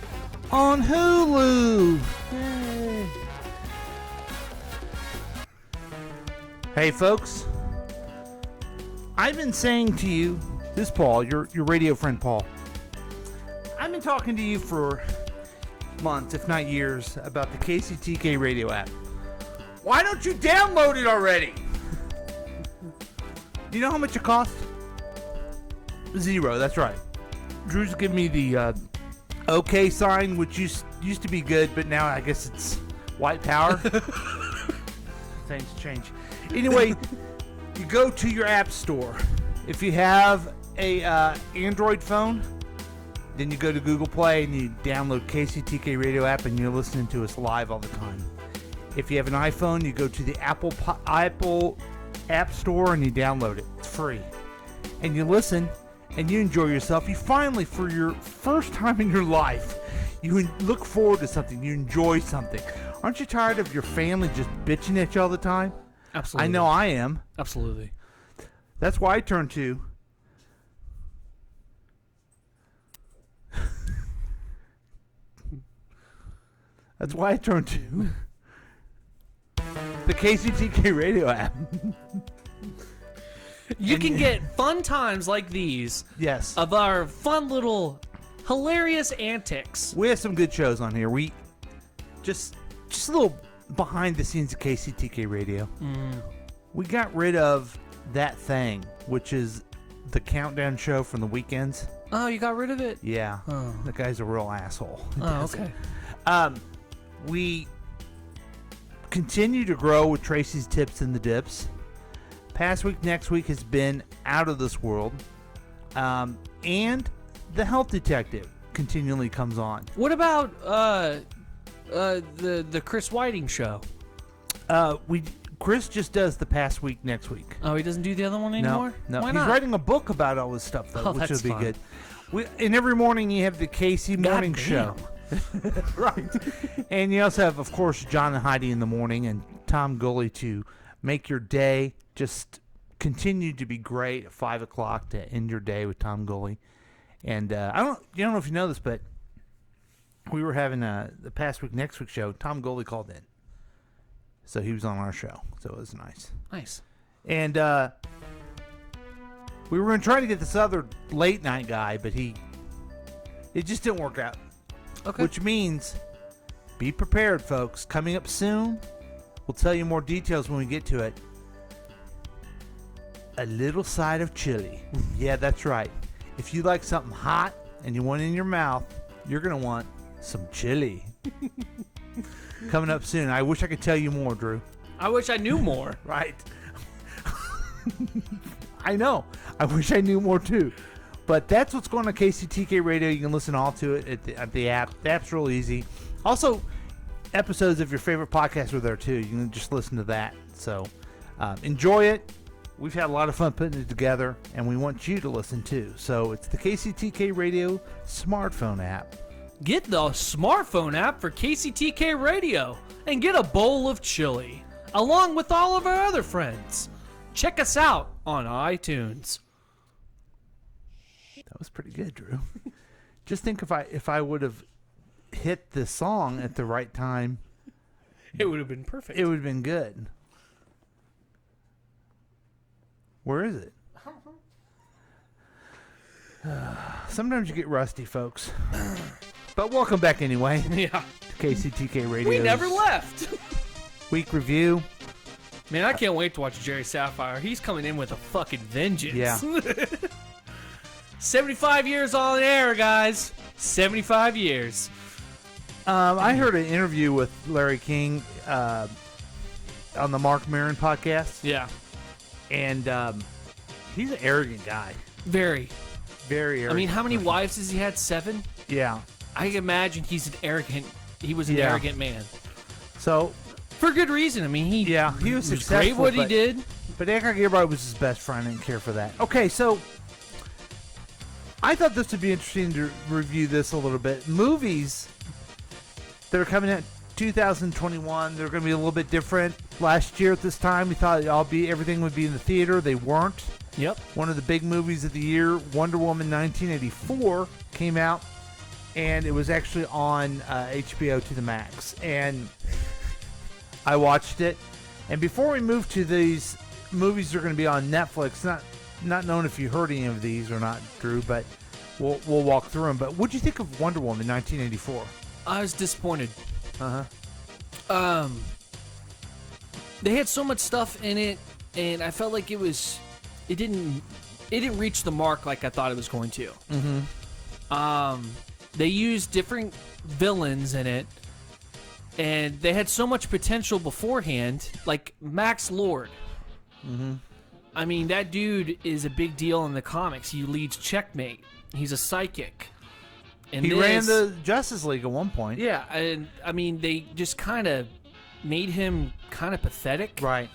on Hulu. Yay. Hey, folks. I've been saying to you, this is Paul, your radio friend Paul. I've been talking to you for months, if not years, about the KCTK radio app. Why don't you download it already? Do you know how much it costs? $0, that's right. Drew's giving me the OK sign, which used to be good, but now I guess it's white power. Things change. Anyway, you go to your app store. If you have a Android phone, then you go to Google Play and you download KCTK radio app and you're listening to us live all the time. If you have an iPhone, you go to the Apple App Store and you download it. It's free. And you listen and you enjoy yourself. You finally, for your first time in your life, you look forward to something. You enjoy something. Aren't you tired of your family just bitching at you all the time? Absolutely. I know I am. Absolutely. That's why I turn to the KCTK radio app. You can get fun times like these. Yes. Of our fun little hilarious antics. We have some good shows on here. We just a little behind the scenes of KCTK radio. We got rid of that thing, which is the countdown show from the weekends. Oh, you got rid of it? Yeah. Oh. The guy's a real asshole. Oh, okay. We continue to grow with Tracy's Tips and the Dips. Past week, next week has been out of this world. And the Health Detective continually comes on. What about the Chris Whiting show? Chris just does the Past Week, next week. Oh, he doesn't do the other one anymore? No. Why He's not? writing a book about all this stuff, though, Oh, which that's would be fun. good. And every morning you have the KC Morning Show. Right. And you also have, of course, John and Heidi in the morning and Tom Gulley to make your day just continue to be great at 5 o'clock to end your day with Tom Gulley. And I don't know if you know this, but we were having the Past Week, Next Week show. Tom Gulley called in. So he was on our show. So it was nice. Nice. And we were going to try to get this other late night guy, but it just didn't work out. Okay. Which means be prepared, folks. Coming up soon, we'll tell you more details when we get to it. A little side of chili. Yeah, that's right. If you like something hot and you want it in your mouth, you're going to want some chili. Coming up soon. I wish I could tell you more, Drew. I wish I knew more. Right. I know. I wish I knew more, too. But that's what's going on KCTK Radio. You can listen all to it at the app. The app's real easy. Also, episodes of your favorite podcasts are there, too. You can just listen to that. So, enjoy it. We've had a lot of fun putting it together, and we want you to listen, too. So, it's the KCTK Radio smartphone app. Get the smartphone app for KCTK Radio and get a bowl of chili, along with all of our other friends. Check us out on iTunes. That was pretty good, Drew. Just think if I would have hit the song at the right time, it would have been perfect. It would have been good. Where is it? Sometimes you get rusty, folks. But welcome back anyway. Yeah. To KCTK Radio. We never left. Week review. Man, I can't wait to watch Jerry Sapphire. He's coming in with a fucking vengeance. Yeah. 75 years on air, guys. 75 years. I heard an interview with Larry King on the Mark Maron podcast. Yeah. And he's an arrogant guy. Very. Very arrogant. I mean, how many wives has he had? 7? Yeah. I can imagine he was an arrogant man. So, for good reason. I mean, he was great successful, what he did. But Edgar Gilbert was his best friend. I didn't care for that. Okay, so I thought this would be interesting to review this a little bit. Movies that are coming out 2021, they're going to be a little bit different. Last year at this time, we thought everything would be in the theater. They weren't. Yep. One of the big movies of the year, Wonder Woman 1984, came out, and it was actually on HBO to the max. And I watched it. And before we move to these movies that are going to be on Netflix, not knowing if you heard any of these or not, Drew, but we'll walk through them. But what'd you think of Wonder Woman 1984? I was disappointed. Uh-huh. They had so much stuff in it, and I felt like it didn't reach the mark like I thought it was going to. Mm-hmm. They used different villains in it, and they had so much potential beforehand, like Max Lord. Mm-hmm. I mean, that dude is a big deal in the comics. He leads Checkmate. He's a psychic. And He ran the Justice League at one point. Yeah, and I mean, they just kind of made him kind of pathetic. Right.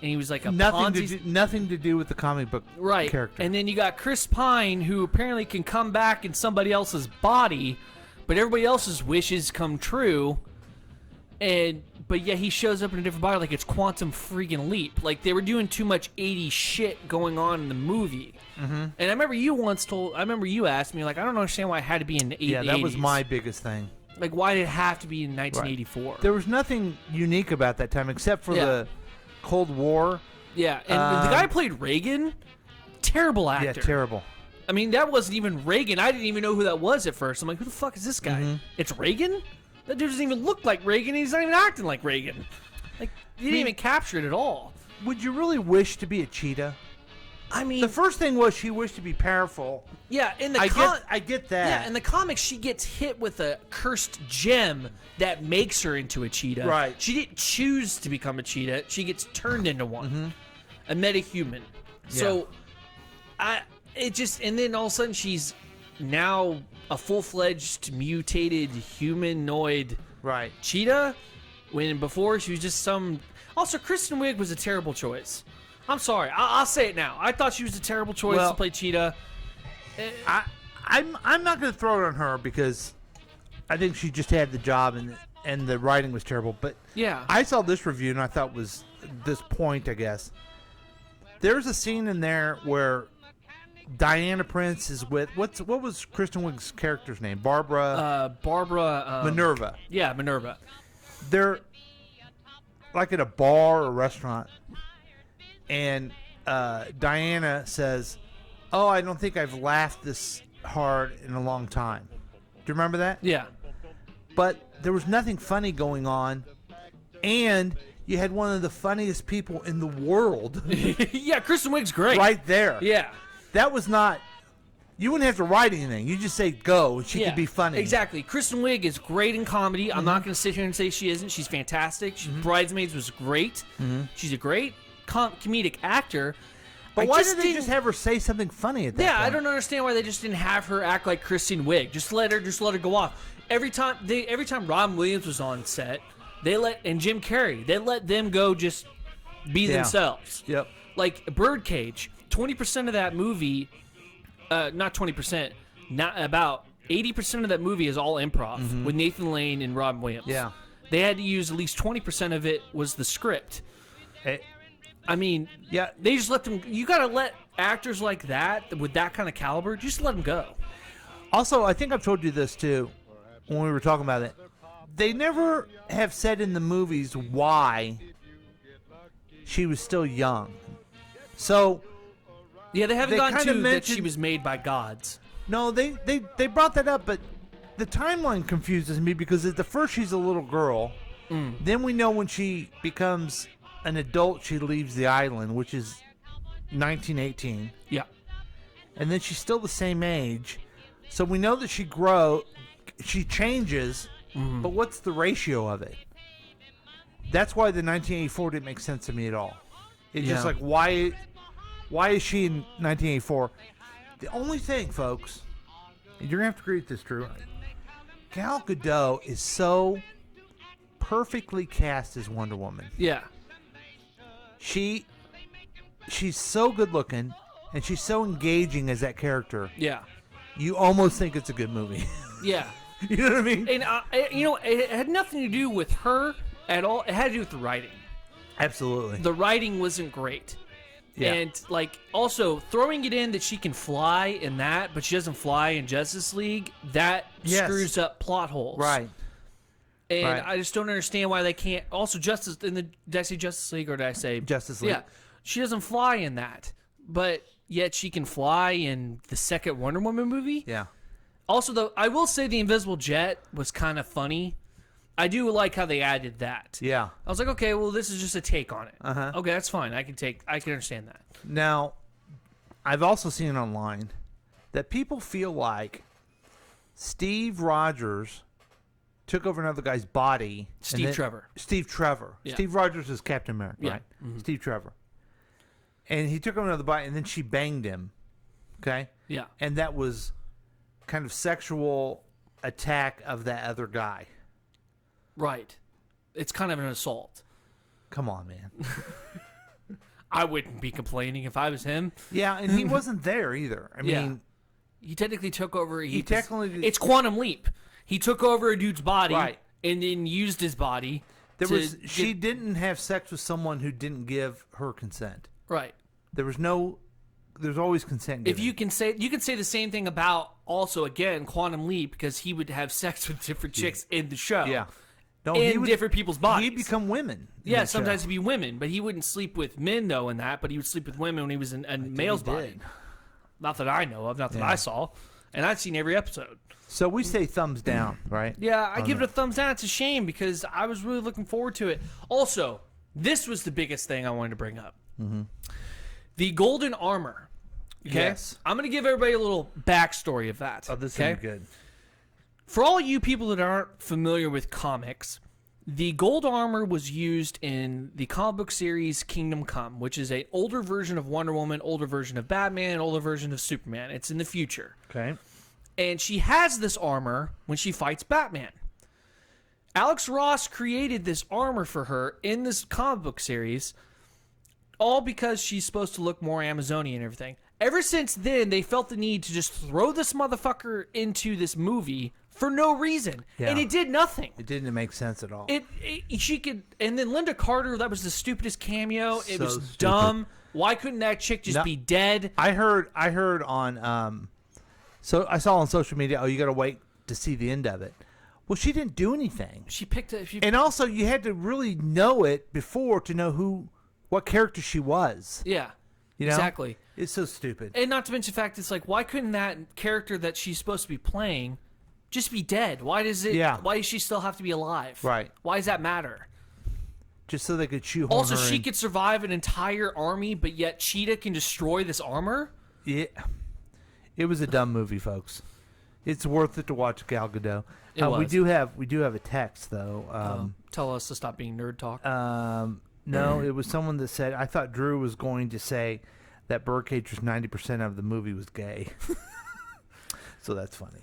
And he was like a nothing to do with the comic book character. And then you got Chris Pine, who apparently can come back in somebody else's body, but everybody else's wishes come true. But yeah, he shows up in a different body like it's Quantum freaking Leap. Like they were doing too much 80s shit going on in the movie. Mm-hmm. And I remember you asked me, like, I don't understand why it had to be in the 80s. Yeah, that was my biggest thing. Like, why did it have to be in 1984? Right. There was nothing unique about that time except for the Cold War. Yeah, and the guy who played Reagan, terrible actor. Yeah, terrible. I mean, that wasn't even Reagan. I didn't even know who that was at first. I'm like, who the fuck is this guy? Mm-hmm. It's Reagan? That dude doesn't even look like Reagan. He's not even acting like Reagan. Like, he didn't even capture it at all. Would you really wish to be a cheetah? I mean, the first thing was she wished to be powerful. Yeah, in the I get that. Yeah, in the comics, she gets hit with a cursed gem that makes her into a cheetah. Right. She didn't choose to become a cheetah. She gets turned into one, a metahuman. So, and then all of a sudden she's now a full-fledged mutated humanoid cheetah. When before she was just some. Also, Kristen Wiig was a terrible choice. I'm sorry. I'll say it now. I thought she was a terrible choice to play Cheetah. I'm not going to throw it on her because I think she just had the job and the writing was terrible. But yeah, I saw this review and I thought was this point, I guess. There's a scene in there where Diana Prince is with what was Kristen Wiig's character's name? Barbara. Minerva. Yeah, Minerva. They're like at a bar or restaurant. And Diana says, "Oh, I don't think I've laughed this hard in a long time." Do you remember that? Yeah. But there was nothing funny going on, and you had one of the funniest people in the world. Yeah, Kristen Wiig's great. Right there. Yeah. That was not... You wouldn't have to write anything. You just say go, and she could be funny. Exactly. Kristen Wiig is great in comedy. I'm not going to sit here and say she isn't. She's fantastic. Bridesmaids was great. She's a great comedic actor. But why did they just have her say something funny at that point? I don't understand why they just didn't have her act like Kristen Wiig. Just let her go off. Every time Robin Williams was on set, and Jim Carrey, they let them go just be themselves. Yep. Like Birdcage, 20% of that movie, not 20%, not about 80% of that movie is all improv with Nathan Lane and Robin Williams. Yeah. They had to use at least 20% of it was the script. I mean, they just let them. You got to let actors like that with that kind of caliber just let them go. Also, I think I've told you this too when we were talking about it. They never have said in the movies why she was still young. So yeah, they haven't gone to that she mentioned- was made by gods. No, they brought that up, but the timeline confuses me because at the first she's a little girl. Then we know when she becomes an adult, she leaves the island, which is 1918. Yeah. And then she's still the same age. So we know that she changes, but what's the ratio of it? That's why the 1984 didn't make sense to me at all. It's just Yeah. like, why is she in 1984? The only thing, folks, and you're going to have to agree with this, Drew, Gal Gadot is so perfectly cast as Wonder Woman. Yeah. She's so good looking, and she's so engaging as that character. Yeah. You almost think it's a good movie. Yeah. You know what I mean? And, it had nothing to do with her at all. It had to do with the writing. Absolutely. The writing wasn't great. Yeah. And, also throwing it in that she can fly in that, but she doesn't fly in Justice League, that Yes. screws up plot holes. Right. And Right. I just don't understand why they can't. Also, did I say Justice League or did I say Justice League. Yeah, she doesn't fly in that, but yet she can fly in the second Wonder Woman movie. Yeah. Also, though, I will say the invisible jet was kind of funny. I do like how they added that. Yeah. I was like, okay, well, this is just a take on it. Uh-huh. Okay, that's fine. I can understand that. Now, I've also seen online that people feel like Steve Rogers took over another guy's body. Steve Trevor. Steve Trevor. Yeah. Steve Rogers is Captain America, Yeah. right? Mhm. Steve Trevor. And he took over another body, and then she banged him. Okay? Yeah. And that was kind of sexual attack of that other guy. Right. It's kind of an assault. Come on, man. I wouldn't be complaining if I was him. Yeah, and he wasn't there either. I mean, he technically took over. It's Quantum Leap. He took over a dude's body, Right. and then used his body. She didn't have sex with someone who didn't give her consent. Right. There's always consent given. If you can say the same thing about also again Quantum Leap because he would have sex with different chicks in the show. Yeah. No, in different people's bodies. He'd become women. in Yeah, that sometimes show. it'd be women, but he wouldn't sleep with men though in that. But he would sleep with women when he was in a male's body. did. Not that I know of, not that Yeah. I saw, and I've seen every episode. So we say thumbs down, right? Yeah, I On give it that. a thumbs down. It's a shame because I was really looking forward to it. Also, this was the biggest thing I wanted to bring up. Mm-hmm. The golden armor. Okay? Yes. I'm going to give everybody a little backstory of that. Oh, this okay? is good. For all you people that aren't familiar with comics, the gold armor was used in the comic book series Kingdom Come, which is an older version of Wonder Woman, older version of Batman, older version of Superman. It's in the future. Okay. And she has this armor when she fights Batman. Alex Ross created this armor for her in this comic book series, all because she's supposed to look more Amazonian and everything. Ever since then, they felt the need to just throw this motherfucker into this movie for no reason. Yeah. And it did nothing. It didn't make sense at all. She could, and then Linda Carter, that was the stupidest cameo. It So was stupid. dumb. Why couldn't that chick just No, be dead? I heard on so I saw on social media, oh, you got to wait to see the end of it. Well, she didn't do anything. She picked it. And also, you had to really know it before to know what character she was. Yeah. You know? Exactly. It's so stupid. And not to mention the fact, it's like, why couldn't that character that she's supposed to be playing just be dead? Why does it? Yeah. Why does she still have to be alive? Right. Why does that matter? Just so they could shoehorn Also, her she in. could survive an entire army, but yet Cheetah can destroy this armor. Yeah. It was a dumb movie, folks. It's worth it to watch Gal Gadot. It was. We do have a text though. Tell us to stop being nerd talk. No, it was someone that said, I thought Drew was going to say that Birdcage was 90% of the movie was gay. So that's funny.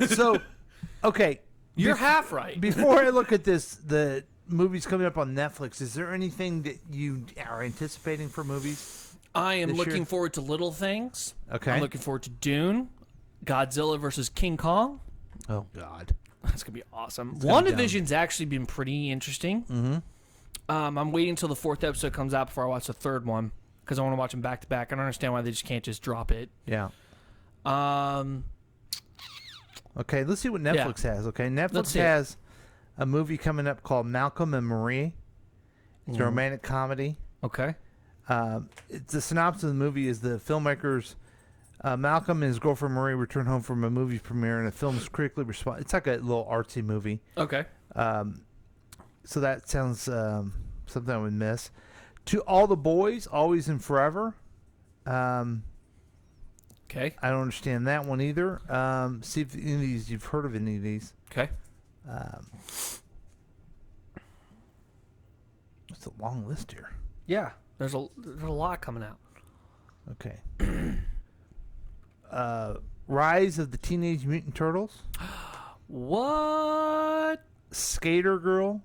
So, okay. You're half right. Before I look at the movies coming up on Netflix, is there anything that you are anticipating for movies? I am this looking year? forward to Little Things. Okay. I'm looking forward to Dune, Godzilla versus King Kong. Oh, God. That's going to be awesome. It's gonna be WandaVision's actually been pretty interesting. Mm-hmm. I'm waiting until the 4th episode comes out before I watch the 3rd one because I want to watch them back to back. I don't understand why they just can't just drop it. Yeah. Okay, let's see what Netflix has. Okay, Let's Netflix see it. has a movie coming up called Malcolm and Marie. It's a romantic comedy. Okay. The synopsis of the movie is the filmmakers Malcolm and his girlfriend Marie return home from a movie premiere, and the film's critically responded. It's like a little artsy movie. Okay. So that sounds something I would miss. To All the Boys, Always and Forever. Okay. I don't understand that one either. See if any of these you've heard of any of these. Okay. It's a long list here. Yeah. There's a lot coming out. Okay. Rise of the Teenage Mutant Turtles. What? Skater Girl.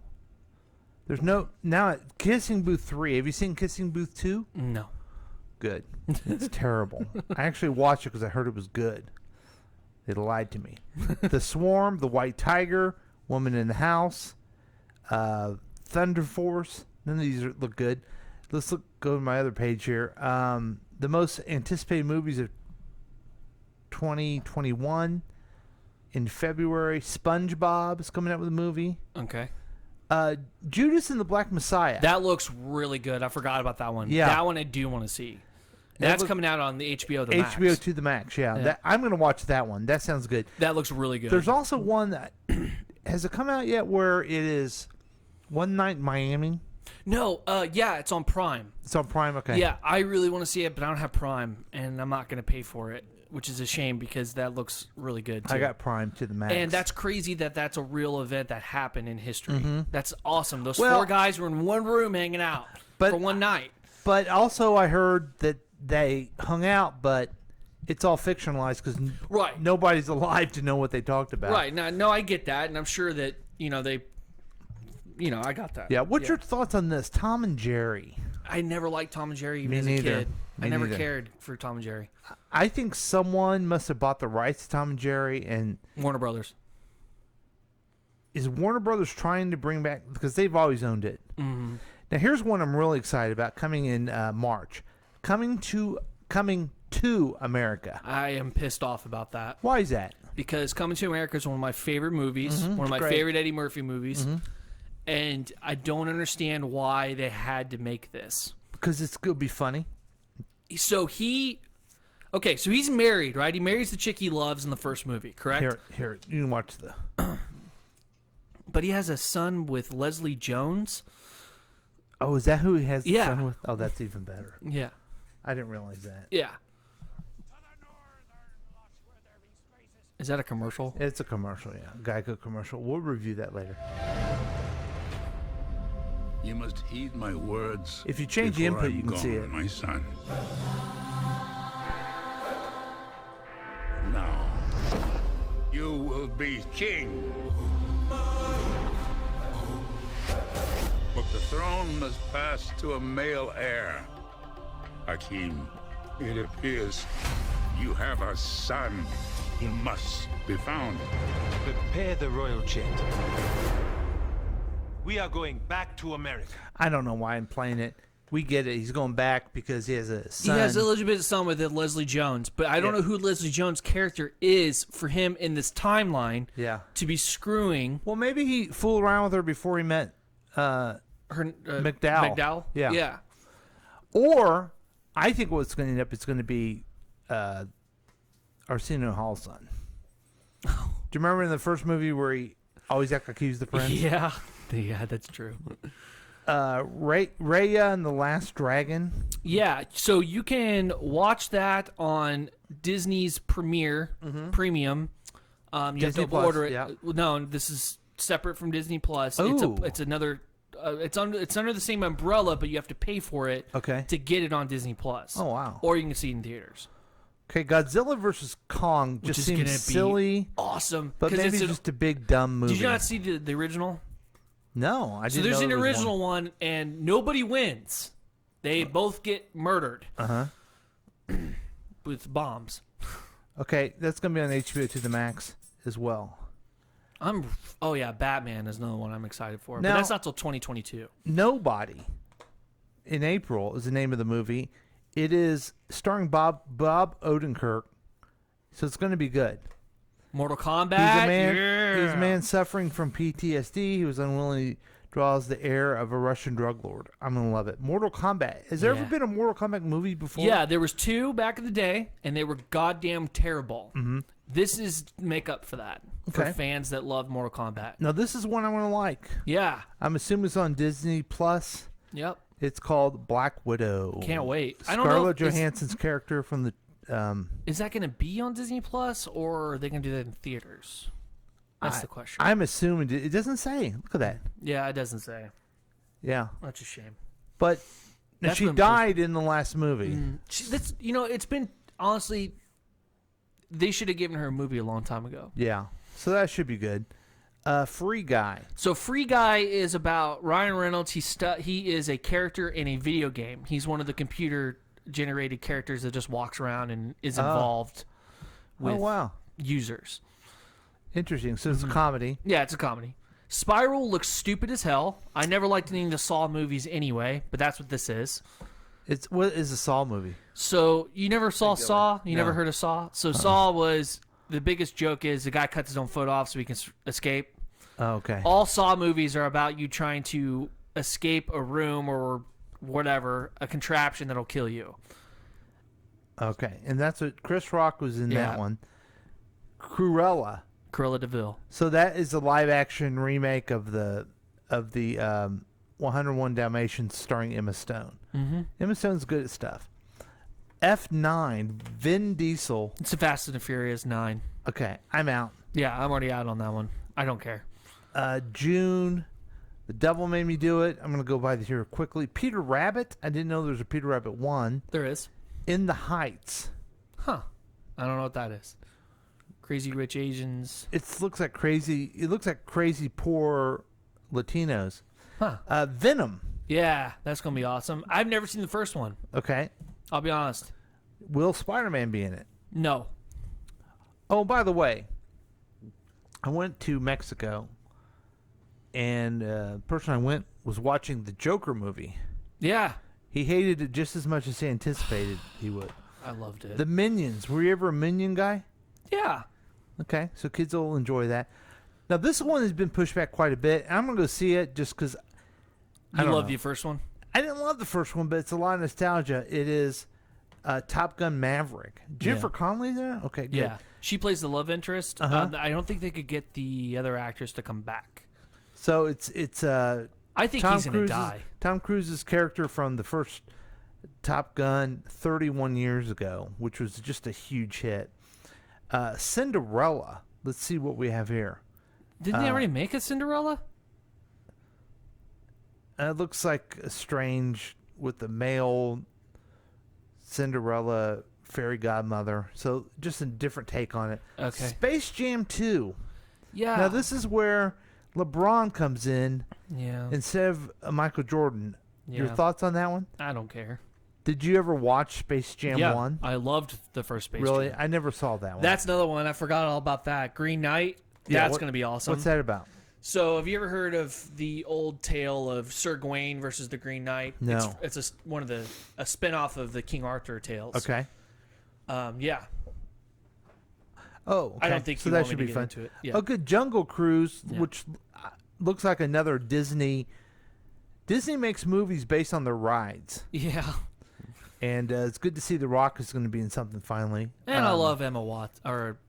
There's no now Kissing Booth 3. Have you seen Kissing Booth 2? No. Good. It's terrible. I actually watched it because I heard it was good. They lied to me. The Swarm, The White Tiger, Woman in the House, Thunder Force. None of these look good. Let's go to my other page here. The most anticipated movies of 2021 in February. SpongeBob is coming out with a movie. Okay. Judas and the Black Messiah. That looks really good. I forgot about that one. Yeah. That one I do want to see. That's coming out on the HBO the Max. HBO to the Max, yeah. I'm going to watch that one. That sounds good. That looks really good. There's also one that has it come out yet where it is One Night in Miami? No, yeah, it's on Prime. It's on Prime, okay. Yeah, I really want to see it, but I don't have Prime, and I'm not going to pay for it, which is a shame because that looks really good, too. I got Prime to the Max. And that's crazy that that's a real event that happened in history. Mhm. That's awesome. Those Well- four guys were in one room hanging out for one night. But also I heard that they hung out, but it's all fictionalized because Right. nobody's alive to know what they talked about. Right. No, I get that, and I'm sure that, I got that. Yeah, what's your thoughts on this? Tom and Jerry. I never liked Tom and Jerry even Me as neither. a kid. Me I never neither. cared for Tom and Jerry. I think someone must have bought the rights to Tom and Jerry, and Warner Brothers. Is Warner Brothers trying to bring back, because they've always owned it. Mhm. Now here's one I'm really excited about coming in March. Coming to America. I am pissed off about that. Why is that? Because Coming to America is one of my favorite movies, Mhm, one of my great. favorite Eddie Murphy movies, Mhm. and I don't understand why they had to make this. Because it's going to be funny. So he's married, right? He marries the chick he loves in the first movie, correct? Here, you can watch the. But he has a son with Leslie Jones. Oh, is that who he has the Yeah. son with? Oh, that's even better. Yeah. I didn't realize that. Yeah. Is that a commercial? It's a commercial, yeah. Geico commercial. We'll review that later. You must heed my words. If you change the before input, I'm you can see gone, it. my son. Now, you will be king. But the throne must pass to a male heir. Hakim, it appears you have a son. He must be found. Prepare the royal jet. We are going back to America. I don't know why I'm playing it. We get it. He's going back because he has a son. He has a legitimate son with Leslie Jones, but I don't know who Leslie Jones' character is for him in this timeline. Yeah. To be screwing. Well, maybe he fooled around with her before he met McDowell. McDowell? Yeah. Yeah. Or I think what's going to end up is going to be Arsenio Hall's son. Do you remember in the first movie where he always acted like he was the prince? Yeah. Yeah, that's true. Raya and the Last Dragon. Yeah, so you can watch that on Disney's premium. You have Disney to Plus, order it. yeah. No, this is separate from Disney Plus. Ooh. It's another. It's under the same umbrella, but you have to pay for it. Okay. To get it on Disney Plus. Oh, wow. Or you can see it in theaters. Okay, Godzilla vs. Kong Which just is seems gonna be silly. awesome, But 'cause maybe it's it's just a big, dumb movie. Did you not see the original? No, I didn't So there's know an there was original one, and nobody wins. They both get murdered Uh-huh. with bombs. Okay, that's going to be on HBO to the Max as well. Oh yeah, Batman is another one I'm excited for, Now- but that's not till 2022. Nobody in April is the name of the movie. It is starring Bob Odenkirk, so it's going to be good. Mortal Kombat. He's a man suffering from PTSD. He was unwillingly draws the air of a Russian drug lord. I'm gonna love it. Mortal Kombat. Has there ever been a Mortal Kombat movie before? Yeah, there was 2 back in the day, and they were goddamn terrible. Mm-hmm. This is make up for that for Okay. fans that love Mortal Kombat. Now this is one I want to like. Yeah. I'm assuming it's on Disney Plus. Yep. It's called Black Widow. Can't wait. I don't know. Scarlett Johansson's character from the. Is that going to be on Disney Plus, or are they going to do that in theaters? That's the question. I'm assuming it doesn't say. Look at that. Yeah, it doesn't say. Yeah. That's a shame. But That's she been died in the last movie. That's it's been honestly. They should have given her a movie a long time ago. Yeah. So that should be good. Free Guy. So Free Guy is about Ryan Reynolds. He is a character in a video game. He's one of the computer-generated characters that just walks around and is involved with users. Interesting. So it's a comedy. Yeah, it's a comedy. Spiral looks stupid as hell. I never liked any of the Saw movies anyway, but that's what this is. What is a Saw movie? So you never saw Saw? You No. never heard of Saw? So Saw was the biggest joke is the guy cuts his own foot off so he can escape. Oh, okay. All Saw movies are about you trying to escape a room or whatever, a contraption that'll kill you. Okay, and that's what Chris Rock was in Yeah. that one. Cruella DeVille. So that is a live action remake of the 101 Dalmatians starring Emma Stone. Mm-hmm. Emma Stone's good at stuff. F9, Vin Diesel. It's a Fast and the Furious 9. Okay, I'm out. Yeah, I'm already out on that one. I don't care. June, The Devil Made Me Do It. I'm going to go by here quickly. Peter Rabbit. I didn't know there was a Peter Rabbit 1. There is. In the Heights. Huh. I don't know what that is. Crazy Rich Asians. It looks like crazy poor Latinos. Huh. Venom. Yeah, that's going to be awesome. I've never seen the first one. Okay. I'll be honest. Will Spider-Man be in it? No. Oh, by the way, I went to Mexico, and the person I went was watching the Joker movie. Yeah. He hated it just as much as he anticipated he would. I loved it. The Minions. Were you ever a Minion guy? Yeah. Okay, so kids will enjoy that. Now, this one has been pushed back quite a bit. I'm going to go see it just because You love the first one? I didn't love the first one, but it's a lot of nostalgia. It is Top Gun Maverick. Jennifer Connelly there? Okay, good. Yeah. She plays the love interest. Uh-huh. I don't think they could get the other actress to come back. So it's I think Tom he's going to Cruise's- die. Tom Cruise's character from the first Top Gun 31 years ago, which was just a huge hit. Cinderella. Let's see what we have here. Didn't they already make a Cinderella? It looks like a strange with the male Cinderella fairy godmother. So just a different take on it. Okay. Space Jam 2. Yeah. Now this is where LeBron comes in Yeah. instead of Michael Jordan. Your Yeah. thoughts on that one? I don't care. Did you ever watch Space Jam 1? I loved the first Space Really? Jam. I never saw that one. That's another one. I forgot all about that. Green Knight. Yeah, That's what- going to be awesome. What's that about? So, have you ever heard of the old tale of Sir Gawain versus the Green Knight? No. It's a spinoff of the King Arthur tales. Okay. Yeah. Oh, okay. I don't think so. you That want me should to be get fun. into it. Yeah. Oh, good. Jungle Cruise, Yeah. which looks like another Disney. Disney makes movies based on their rides. Yeah. And it's good to see The Rock is going to be in something finally. And I love Emma Watts.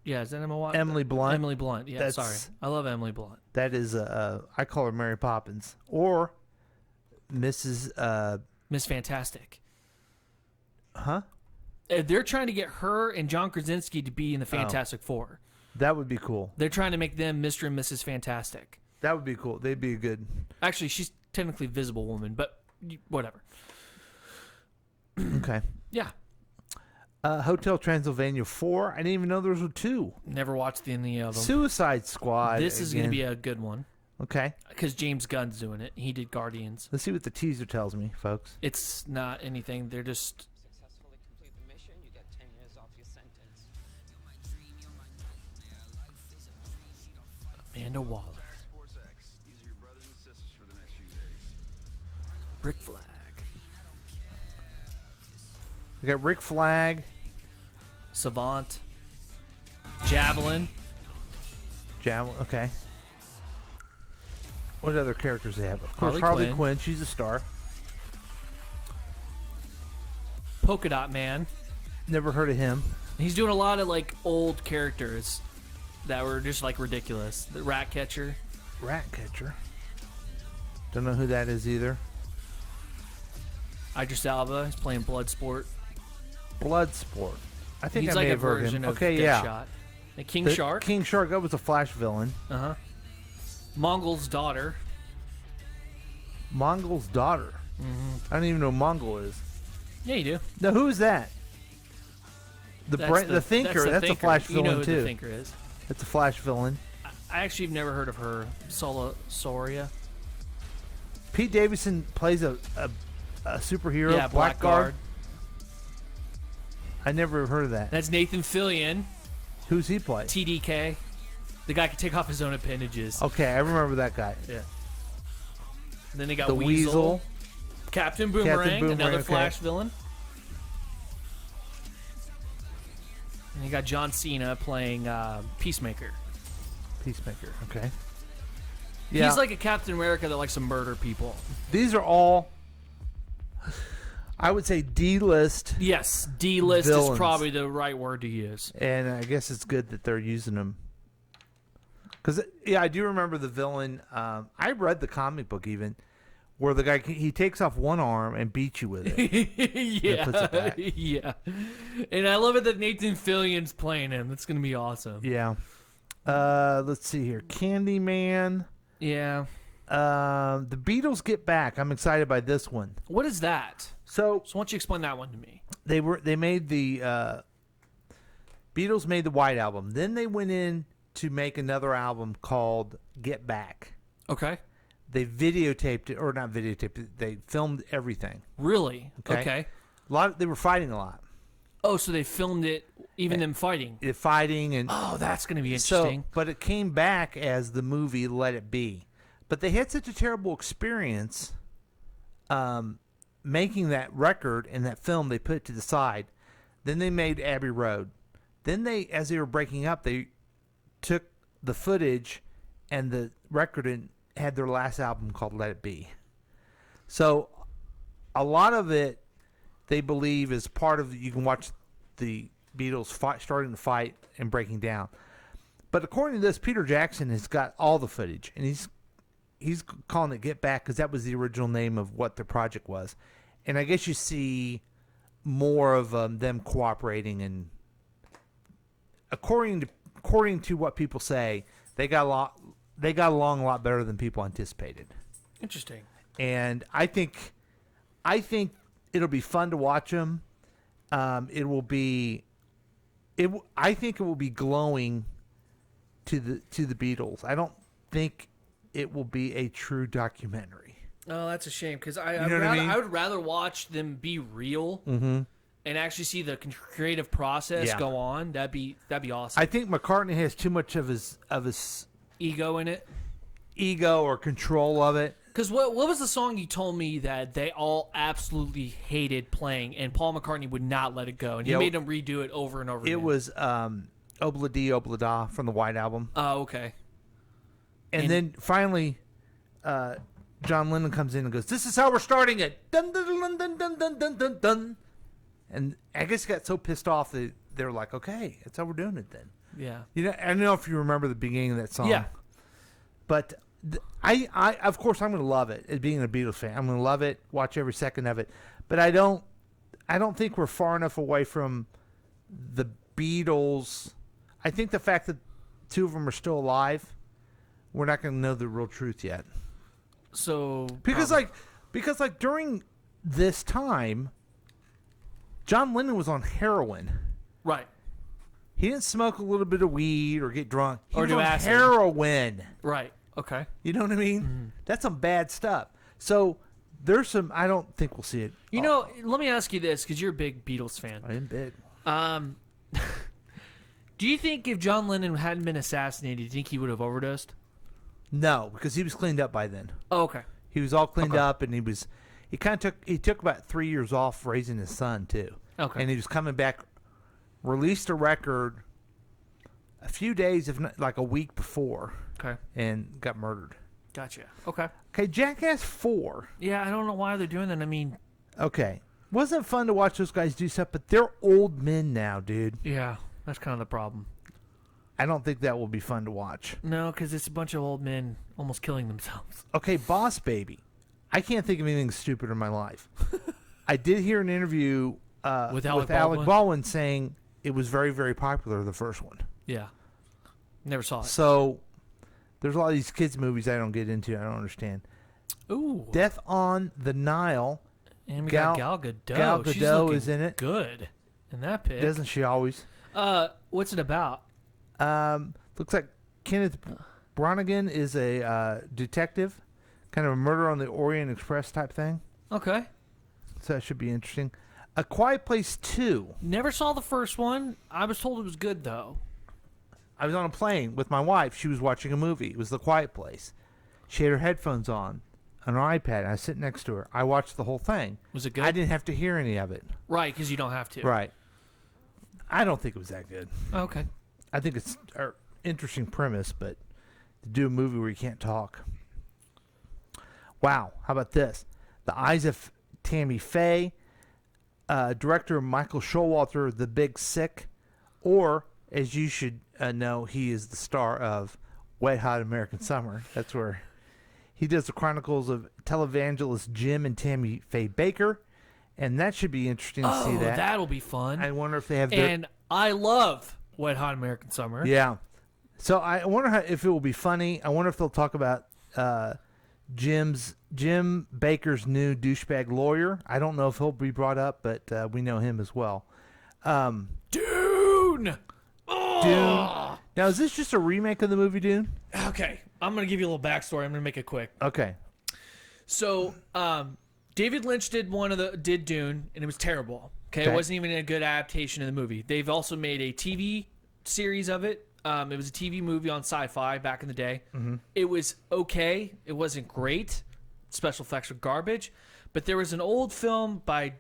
Is that Emma Watts? Emily Blunt. Emily Blunt. Yeah, sorry. I love Emily Blunt. That is I call her Mary Poppins or Mrs. Miss Fantastic. Huh? They're trying to get her and John Krasinski to be in the Fantastic Four. That would be cool. They're trying to make them Mr. and Mrs. Fantastic. That would be cool. They'd be a good. Actually, she's technically Visible Woman, but whatever. Okay. Yeah. Hotel Transylvania 4. I didn't even know there was 2. Never watched any of them. Suicide Squad. This is going to again. be a good one. Okay. Because James Gunn's doing it. He did Guardians. Let's see what the teaser tells me, folks. It's not anything. They're just... Successfully complete the mission, you get 10 years off your sentence. Amanda Waller. Rick Flag. We got Rick Flag. Savant. Javelin. Javelin. Okay. What other characters they have? Of course, Harley Harley Quinn. Quinn. She's a star. Polka Dot Man. Never heard of him. He's doing a lot of like old characters that were just like ridiculous. The Ratcatcher. Ratcatcher. Don't know who that is either. Idris Elba. He's playing Bloodsport. Bloodsport. I think He's I like may a have heard version him. of Okay, yeah. Deadshot. And King The Shark. King Shark. That was a Flash villain. Uh-huh. Mongol's daughter. Mongol's daughter. Mm-hmm. I don't even know who Mongol is. Yeah, you do. Now, who is that? The Thinker. That's a Thinker. Flash You villain know who too. the Thinker is. That's a Flash villain. I actually have never heard of her. Soria. Pete Davidson plays a superhero. Yeah, Blackguard. I never heard of that. That's Nathan Fillion. Who's he play? TDK. The guy can take off his own appendages. Okay, I remember that guy. Yeah. And then they got The Weasel. Captain Boomerang, another okay. Flash villain. And you got John Cena playing Peacemaker. Peacemaker, okay. Yeah. He's like a Captain America that likes to murder people. These are all, I would say, D-list. Yes, D-list villains. is probably the right word to use. And I guess it's good that they're using them. Because, yeah, I do remember the villain. I read the comic book even, where the guy, he takes off one arm and beats you with it. Yeah, puts it back. yeah. And I love it that Nathan Fillion's playing him. That's going to be awesome. Yeah. Let's see here. Candyman. Yeah. The Beatles Get Back. I'm excited by this one. What is that? So why don't you explain that one to me? They made the Beatles made the White Album. Then they went in to make another album called Get Back. Okay. They videotaped it, or not videotaped it. They filmed everything. Really? Okay. They were fighting a lot. Oh, so they filmed it, even them fighting. Fighting and oh, that's going to be interesting. So, but it came back as the movie Let It Be. But they had such a terrible experience making that record and that film. They put it to the side. Then they made Abbey Road. Then they, as they were breaking up, they took the footage and the record and had their last album called Let It Be. So a lot of it, they believe, is part of, you can watch the Beatles starting to fight and breaking down. But according to this, Peter Jackson has got all the footage, and he's calling it Get Back because that was the original name of what the project was. And I guess you see more of them cooperating, and according to what people say, they got along a lot better than people anticipated. Interesting. And I think it'll be fun to watch them. I think it will be glowing to the Beatles. I don't think it will be a true documentary. Oh, that's a shame because I would rather watch them be real and actually see the creative process go on. That'd be awesome. I think McCartney has too much of his ego in it, or control of it. Because what was the song you told me that they all absolutely hated playing, and Paul McCartney would not let it go, and he made them redo it over and over again? It was Obla Dee Obla Da from the White Album. Oh, okay. And then finally, John Lennon comes in and goes, "This is how we're starting it." Dun dun dun dun dun dun dun dun dun. And I guess he got so pissed off that they're like, "Okay, that's how we're doing it then." Yeah. I don't know if you remember the beginning of that song. Yeah. But I of course I'm going to love it. As being a Beatles fan, I'm going to love it. Watch every second of it. But I don't think we're far enough away from the Beatles. I think the fact that two of them are still alive, we're not going to know the real truth yet. So because during this time, John Lennon was on heroin. Right. He didn't smoke a little bit of weed or get drunk. He Or was do on acid. heroin. Right. Okay. You know what I mean? That's some bad stuff. So there's some. I don't think we'll see it. You know, let me ask you this, because you're a big Beatles fan. I am big. Do you think if John Lennon hadn't been assassinated, do you think he would have overdosed? No, because he was cleaned up by then. Oh, okay. He was all cleaned up, and he took about 3 years off raising his son too. Okay. And he was coming back, released a record a few days, if not like a week before. Okay. And got murdered. Gotcha. Okay. Okay, Jackass 4. Yeah, I don't know why they're doing that. I mean, Okay. Wasn't fun to watch those guys do stuff, but they're old men now, dude. yeah, that's kind of the problem. I don't think that will be fun to watch. No, because it's a bunch of old men almost killing themselves. Okay, Boss Baby. I can't think of anything stupider in my life. I did hear an interview With with Alec Alec Baldwin saying it was very, very popular, the first one. Yeah. Never saw it. So there's a lot of these kids' movies I don't get into. I don't understand. Ooh. Death on the Nile. And we got Gal Gadot. Gal She's Gadot looking is in it. Good. In that pic. Doesn't she always? What's it about? Looks like Kenneth Branagh is a detective, kind of a Murder on the Orient Express type thing. Okay. So that should be interesting. A Quiet Place 2. Never saw the first one. I was told it was good, though. I was on a plane with my wife. She was watching a movie. It was The Quiet Place. She had her headphones on her iPad. And I was sitting next to her. I watched the whole thing. Was it good? I didn't have to hear any of it. Right, because you don't have to. Right. I don't think it was that good. Okay. I think it's an interesting premise, but to do a movie where you can't talk. Wow. How about this? The Eyes of Tammy Faye, director Michael Showalter, The Big Sick, or, as you should know, he is the star of Wet Hot American Summer. That's where he does the chronicles of televangelist Jim and Tammy Faye Baker, and that should be interesting to see that. That'll be fun. I wonder if they have And I love Wet Hot American Summer. Yeah. So I wonder if it will be funny. I wonder if they'll talk about Jim Baker's new douchebag lawyer. I don't know if he'll be brought up, but we know him as well. Dune! Dune. Now, is this just a remake of the movie Dune? Okay. I'm going to give you a little backstory. I'm going to make it quick. Okay. So, David Lynch did Dune, and it was terrible. Okay, Okay. It wasn't even a good adaptation of the movie. They've also made a TV series of it. It was a TV movie on Sci-Fi back in the day. Mhm. It was okay. It wasn't great. Special effects were garbage. But there was an old film by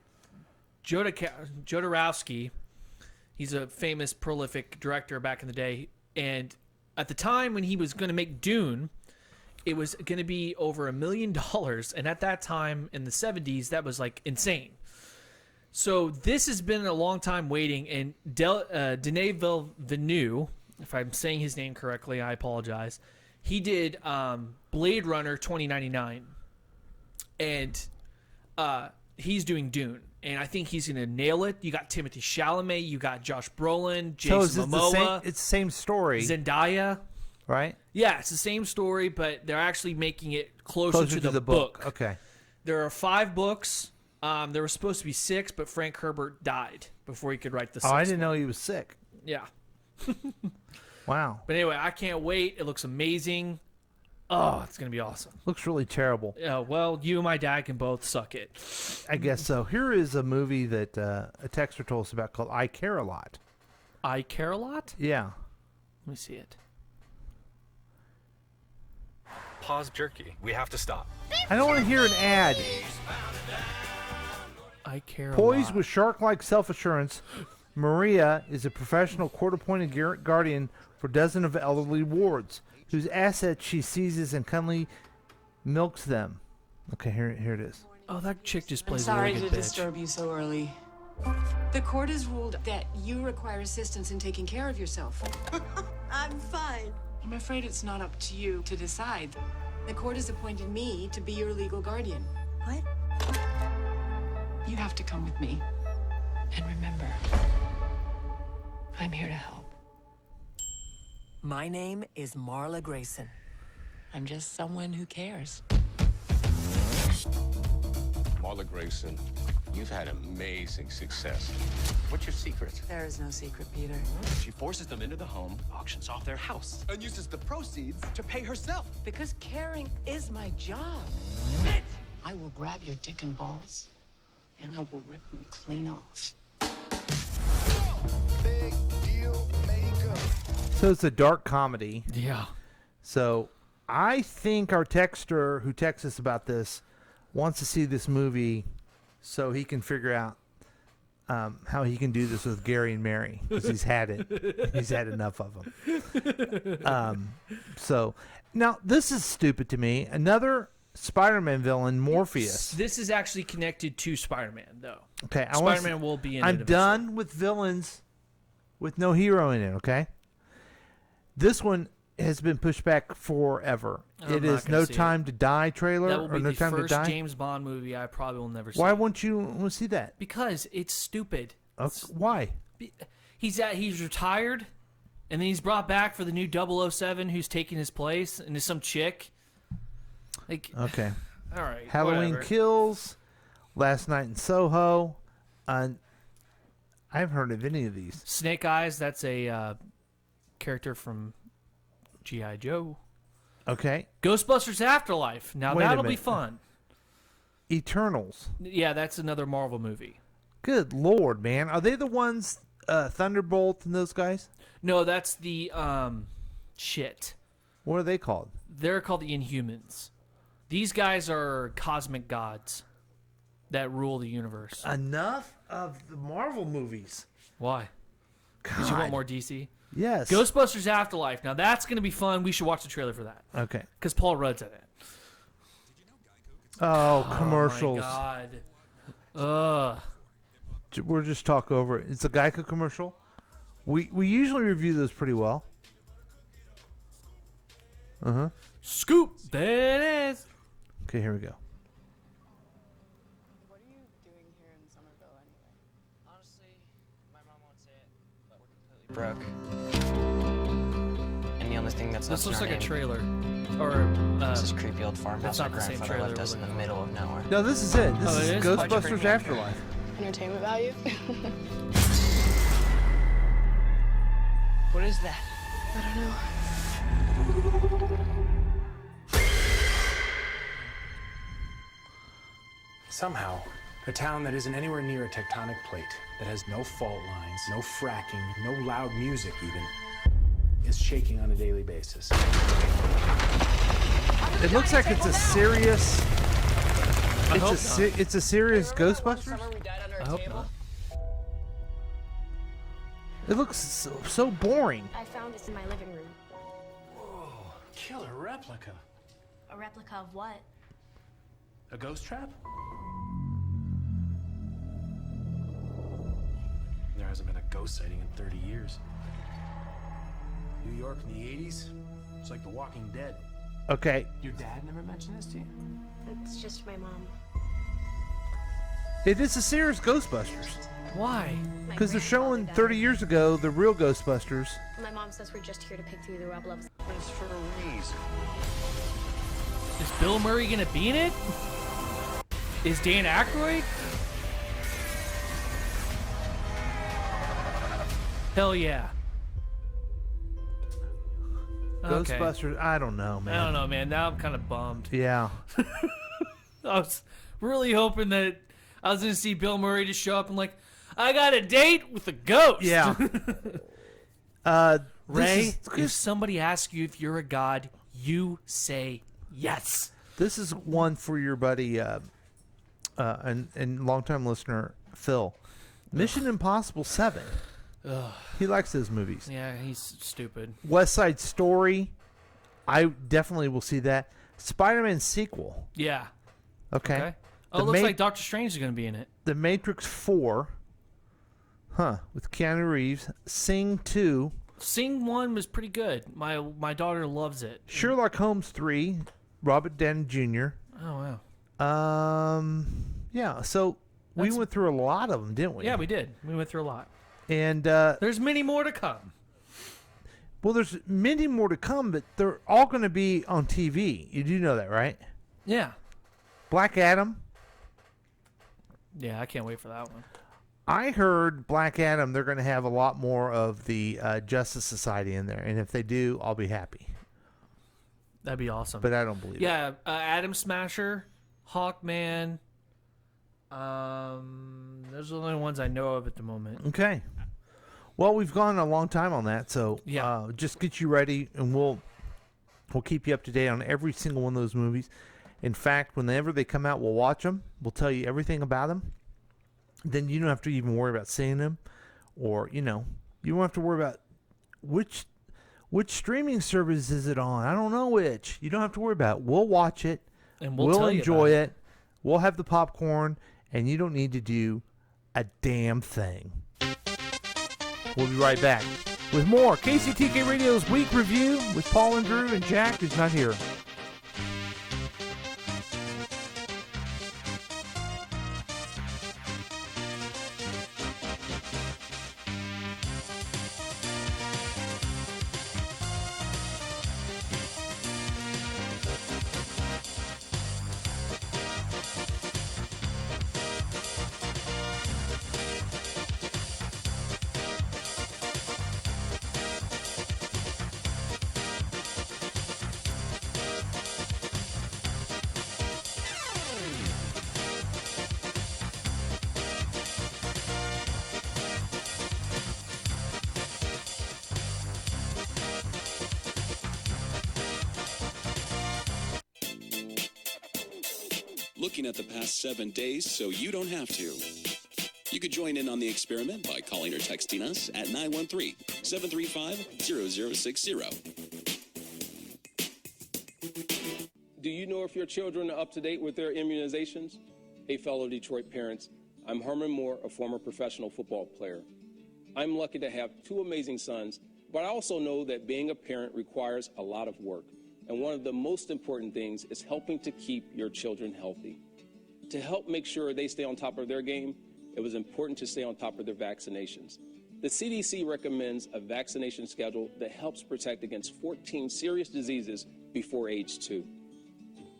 Jodorowsky. He's a famous, prolific director back in the day. And at the time when he was going to make Dune, it was going to be over $1 million. And at that time in the 70s, that was like insane. So this has been a long time waiting. And Denis Villeneuve, if I'm saying his name correctly, I apologize. He did Blade Runner 2099. And he's doing Dune. And I think he's going to nail it. You got Timothée Chalamet. You got Josh Brolin, Jason So is this Momoa. it's the same story, Zendaya. right? Yeah, it's the same story, but they're actually making it closer to the book. Okay. There are 5 books. There were supposed to be 6, but Frank Herbert died before he could write the 6th. Oh, I didn't know he was sick. Yeah. Wow. But anyway, I can't wait. It looks amazing. Oh, it's going to be awesome. Looks really terrible. Yeah, well, you and my dad can both suck it. I guess so. Here is a movie that a texter told us about called I Care a Lot. I Care a Lot? Yeah. Let me see it. Pause jerky. We have to stop. I don't want to hear an ad. I Care a Poised Lot. with shark-like self-assurance, Maria is a professional court-appointed guardian for dozens of elderly wards, whose assets she seizes and cunningly milks them. Okay, here it is. Oh, that chick just I'm plays a sorry really to good bitch. disturb you so early. The court has ruled that you require assistance in taking care of yourself. I'm fine. I'm afraid it's not up to you to decide. The court has appointed me to be your legal guardian. What? You have to come with me. And remember, I'm here to help. My name is Marla Grayson. I'm just someone who cares. Marla Grayson, you've had amazing success. What's your secret? There is no secret, Peter. She forces them into the home, auctions off their house, and uses the proceeds to pay herself. Because caring is my job. I will grab your dick and balls, and I will rip them clean off. So it's a dark comedy. Yeah. So I think our texter who texts us about this wants to see this movie so he can figure out how he can do this with Gary and Mary because he's had it. He's had enough of them. So now this is stupid to me. Another Spider-Man villain, Morpheus. This is actually connected to Spider-Man, though. Okay, Spider-Man will be in it I'm eventually. done with villains with no hero in it. Okay, this one has been pushed back forever. I'm It not is gonna No see Time to Die trailer That will or be No the Time to first Die. James Bond movie I probably will never see. Why won't you want to see that? Because it's stupid. Why? He's retired, and then he's brought back for the new 007 who's taking his place, and there's some chick. Like, Okay. all right. Halloween whatever. Kills, Last Night in Soho. I haven't heard of any of these. Snake Eyes, that's a character from G.I. Joe. Okay. Ghostbusters Afterlife. Now Wait a that'll be minute. fun. Eternals. Yeah, that's another Marvel movie. Good Lord, man. Are they the ones, Thunderbolt and those guys? No, that's the shit. What are they called? They're called the Inhumans. These guys are cosmic gods that rule the universe. Enough of the Marvel movies. Why? Because you want more DC? Yes. Ghostbusters Afterlife. Now that's going to be fun. We should watch the trailer for that. Okay. Because Paul Rudd's in it. Oh, commercials. Oh my God. Ugh. We'll just talk over it. It's a Geico commercial. We usually review those pretty well. Uh-huh. Scoop. There it is. Okay, here we go. What are you doing here in Somerville anyway? Honestly, my mom won't say it, but we're completely broke. And the only thing that's This left looks in like our a name trailer. Or is this creepy old farmhouse that's our not the same grandfather trailer left us in the middle of nowhere. No, this is it. This Oh, is it is? Ghostbusters Afterlife. Entertainment value? What is that? I don't know. Somehow, a town that isn't anywhere near a tectonic plate, that has no fault lines, no fracking, no loud music even, is shaking on a daily basis. It looks like it's a serious. I hope not. It's a serious Ghostbusters. I hope not. It looks so boring. I found this in my living room. Whoa, killer replica. A replica of what? A ghost trap? There hasn't been a ghost sighting in 30 years. New York in the 80s? It's like The Walking Dead. Okay. Your dad never mentioned this to you? It's just my mom. It is a serious Ghostbusters. Why? Because they're showing 30 years ago the real Ghostbusters. My mom says we're just here to pick through the rubble of... It's for a reason. Is Bill Murray going to be in it? Is Dan Aykroyd? Hell yeah. Okay. Ghostbusters, I don't know, man. I don't know, man. Now I'm kind of bummed. Yeah. I was really hoping that I was going to see Bill Murray just show up and like, I got a date with a ghost. Yeah. Ray, if somebody asks you if you're a god, you say yes. This is one for your buddy and longtime listener, Phil. Mission Impossible 7. Ugh. He likes those movies. Yeah, he's stupid. West Side Story. I definitely will see that. Spider-Man sequel. Yeah. Okay. Oh, it looks like Doctor Strange is going to be in it. The Matrix 4. Huh. With Keanu Reeves. Sing 2. Sing 1 was pretty good. My daughter loves it. Sherlock Holmes 3. Robert Downey Jr. Oh, wow. Yeah, so we went through a lot of them, didn't we? Yeah, we did. We went through a lot. And there's many more to come. Well, there's many more to come, but they're all going to be on TV. You do know that, right? Yeah. Black Adam. Yeah, I can't wait for that one. I heard Black Adam, they're going to have a lot more of the Justice Society in there. And if they do, I'll be happy. That'd be awesome. But I don't believe it. Yeah, Atom Smasher, Hawkman. Those are the only ones I know of at the moment. Okay. Well, we've gone a long time on that, so Yeah. Just get you ready, and we'll keep you up to date on every single one of those movies. In fact, whenever they come out, we'll watch them. We'll tell you everything about them. then you don't have to even worry about seeing them, or you don't have to worry about which streaming service is it on. I don't know which. You don't have to worry about it. We'll watch it, and we'll enjoy it. We'll have the popcorn, and you don't need to do a damn thing. We'll be right back with more KCTK Radio's Week Review with Paul and Drew and Jack, who's not here. Looking at the past 7 days so you don't have to. You could join in on the experiment by calling or texting us at 913-735-0060. Do you know if your children are up to date with their immunizations? Hey, fellow Detroit parents, I'm Herman Moore, a former professional football player. I'm lucky to have two amazing sons, but I also know that being a parent requires a lot of work. And one of the most important things is helping to keep your children healthy. To help make sure they stay on top of their game, it was important to stay on top of their vaccinations. The CDC recommends a vaccination schedule that helps protect against 14 serious diseases before age 2.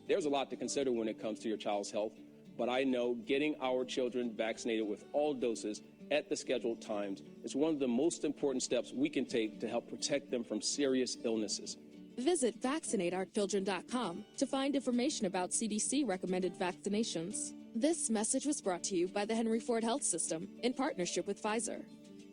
There's a lot to consider when it comes to your child's health, but I know getting our children vaccinated with all doses at the scheduled times is one of the most important steps we can take to help protect them from serious illnesses. Visit vaccinateourchildren.com to find information about CDC-recommended vaccinations. This message was brought to you by the Henry Ford Health System in partnership with Pfizer.